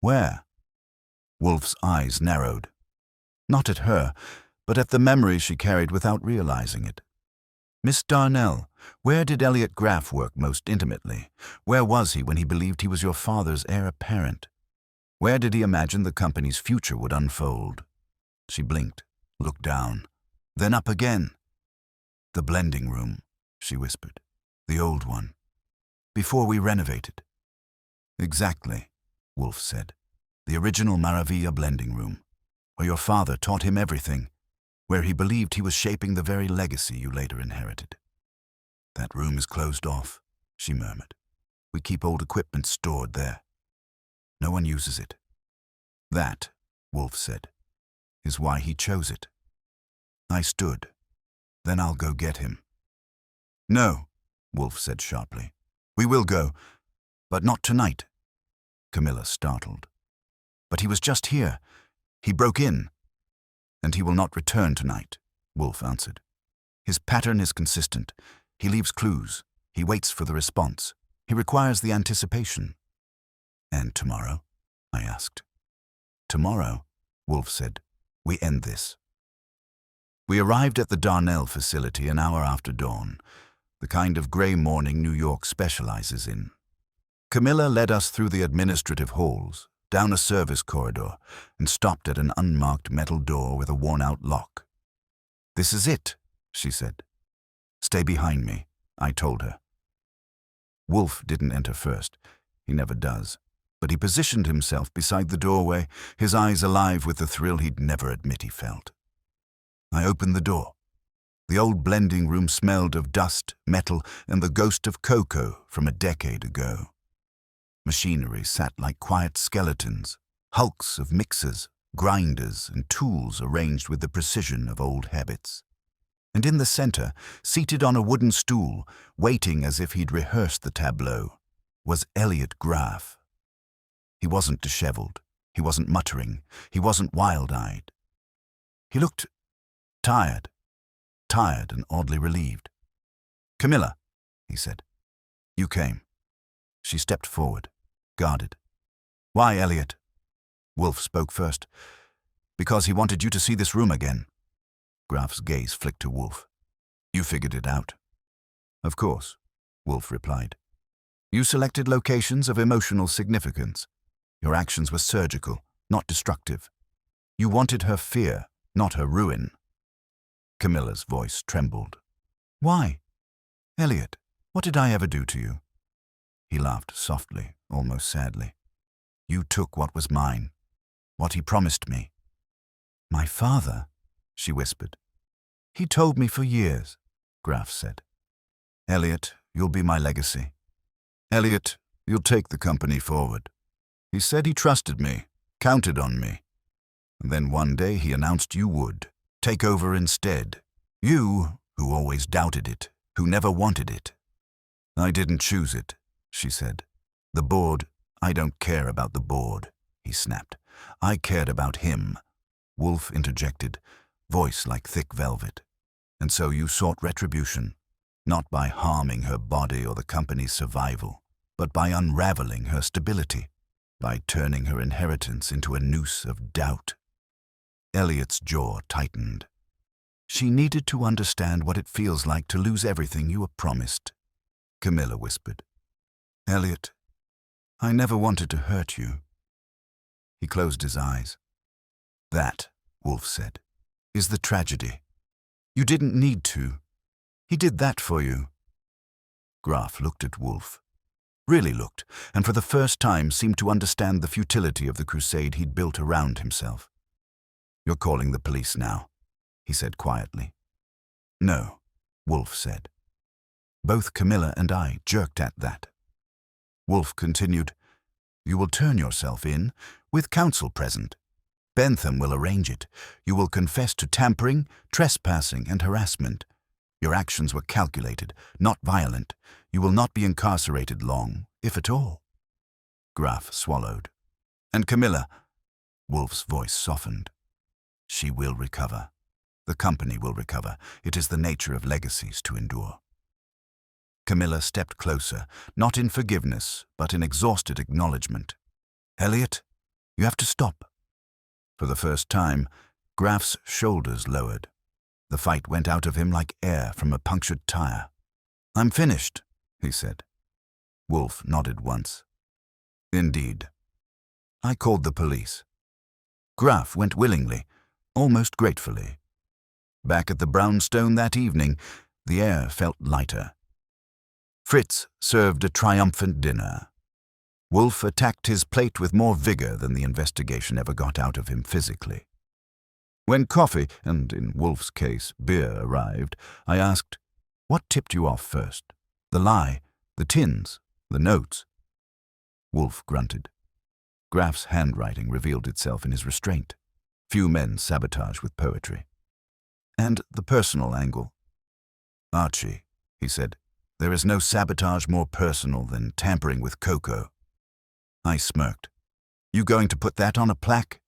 Where? Wolfe's eyes narrowed. Not at her, but at the memory she carried without realizing it. Miss Darnell, where did Elliot Graf work most intimately? Where was he when he believed he was your father's heir apparent? Where did he imagine the company's future would unfold? She blinked, looked down, then up again. The blending room, she whispered. The old one. Before we renovated. Exactly, Wolfe said. The original Maravilla blending room, where your father taught him everything, where he believed he was shaping the very legacy you later inherited. That room is closed off, she murmured. We keep old equipment stored there. No one uses it. That, Wolfe said, is why he chose it. I stood. Then I'll go get him. No, Wolfe said sharply. We will go, but not tonight. Camilla startled. But he was just here. He broke in. And he will not return tonight, Wolfe answered. His pattern is consistent. He leaves clues. He waits for the response. He requires the anticipation. And tomorrow? I asked. Tomorrow, Wolfe said, we end this. We arrived at the Darnell facility an hour after dawn, the kind of gray morning New York specializes in. Camilla led us through the administrative halls, down a service corridor, and stopped at an unmarked metal door with a worn-out lock. This is it, she said. Stay behind me, I told her. Wolfe didn't enter first. He never does. But he positioned himself beside the doorway, his eyes alive with the thrill he'd never admit he felt. I opened the door. The old blending room smelled of dust, metal, and the ghost of cocoa from a decade ago. Machinery sat like quiet skeletons, hulks of mixers, grinders and tools arranged with the precision of old habits. And in the center, seated on a wooden stool, waiting as if he'd rehearsed the tableau, was Elliot Graff. He wasn't disheveled, he wasn't muttering, he wasn't wild-eyed. He looked tired and oddly relieved. "Camilla," he said. "You came." She stepped forward, guarded. "Why, Elliot?" Wolfe spoke first. "Because he wanted you to see this room again." Graff's gaze flicked to Wolfe. "You figured it out." "Of course," Wolfe replied. "You selected locations of emotional significance. Your actions were surgical, not destructive. You wanted her fear, not her ruin." Camilla's voice trembled. "Why? Elliot, what did I ever do to you?" He laughed softly, almost sadly. "You took what was mine, what he promised me." "My father?" she whispered. "He told me for years," Graff said. "Elliot, you'll be my legacy. Elliot, you'll take the company forward. He said he trusted me, counted on me. And then one day he announced you would take over instead. You, who always doubted it, who never wanted it." "I didn't choose it," she said. "The board, I don't care about the board," he snapped. "I cared about him." Wolfe interjected, voice like thick velvet. "And so you sought retribution, not by harming her body or the company's survival, but by unraveling her stability, by turning her inheritance into a noose of doubt." Elliot's jaw tightened. "She needed to understand what it feels like to lose everything you were promised," Camilla whispered. "Elliot, I never wanted to hurt you." He closed his eyes. "That," Wolfe said, "is the tragedy. You didn't need to. He did that for you." Graff looked at Wolfe. Really looked, and for the first time seemed to understand the futility of the crusade he'd built around himself. "You're calling the police now," he said quietly. "No," Wolfe said. Both Camilla and I jerked at that. Wolfe continued, "You will turn yourself in, with counsel present. Bentham will arrange it. You will confess to tampering, trespassing, and harassment. Your actions were calculated, not violent. You will not be incarcerated long, if at all." Graff swallowed. "And Camilla," Wolfe's voice softened. "She will recover. The company will recover. It is the nature of legacies to endure." Camilla stepped closer, not in forgiveness, but in exhausted acknowledgement. "Elliot, you have to stop." For the first time, Graff's shoulders lowered. The fight went out of him like air from a punctured tire. "I'm finished," he said. Wolfe nodded once. "Indeed." I called the police. Graff went willingly, almost gratefully. Back at the brownstone that evening, the air felt lighter. Fritz served a triumphant dinner. Wolfe attacked his plate with more vigor than the investigation ever got out of him physically. When coffee, and in Wolfe's case, beer, arrived, I asked, "What tipped you off first? The lie, the tins, the notes?" Wolfe grunted. Graff's handwriting revealed itself in his restraint. Few men sabotage with poetry. "And the personal angle." "Archie," he said, "there is no sabotage more personal than tampering with cocoa." I smirked. "You going to put that on a plaque?"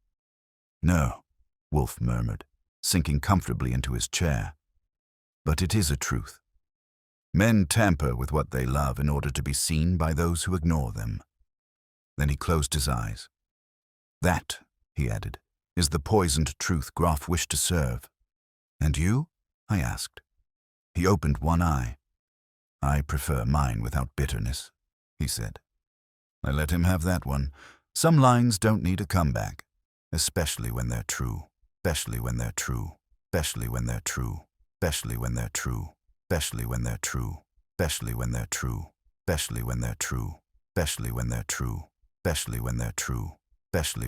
"No," Wolfe murmured, sinking comfortably into his chair. "But it is a truth. Men tamper with what they love in order to be seen by those who ignore them." Then he closed his eyes. "That," he added, "is the poisoned truth Graff wished to serve." "And you?" I asked. He opened one eye. "I prefer mine without bitterness," he said. I let him have that one. Some lines don't need a comeback, especially when they're true, especially when they're true, especially when they're true, especially when they're true, especially when they're true, especially when they're true, especially when they're true, especially when they're true, especially when they're true, especially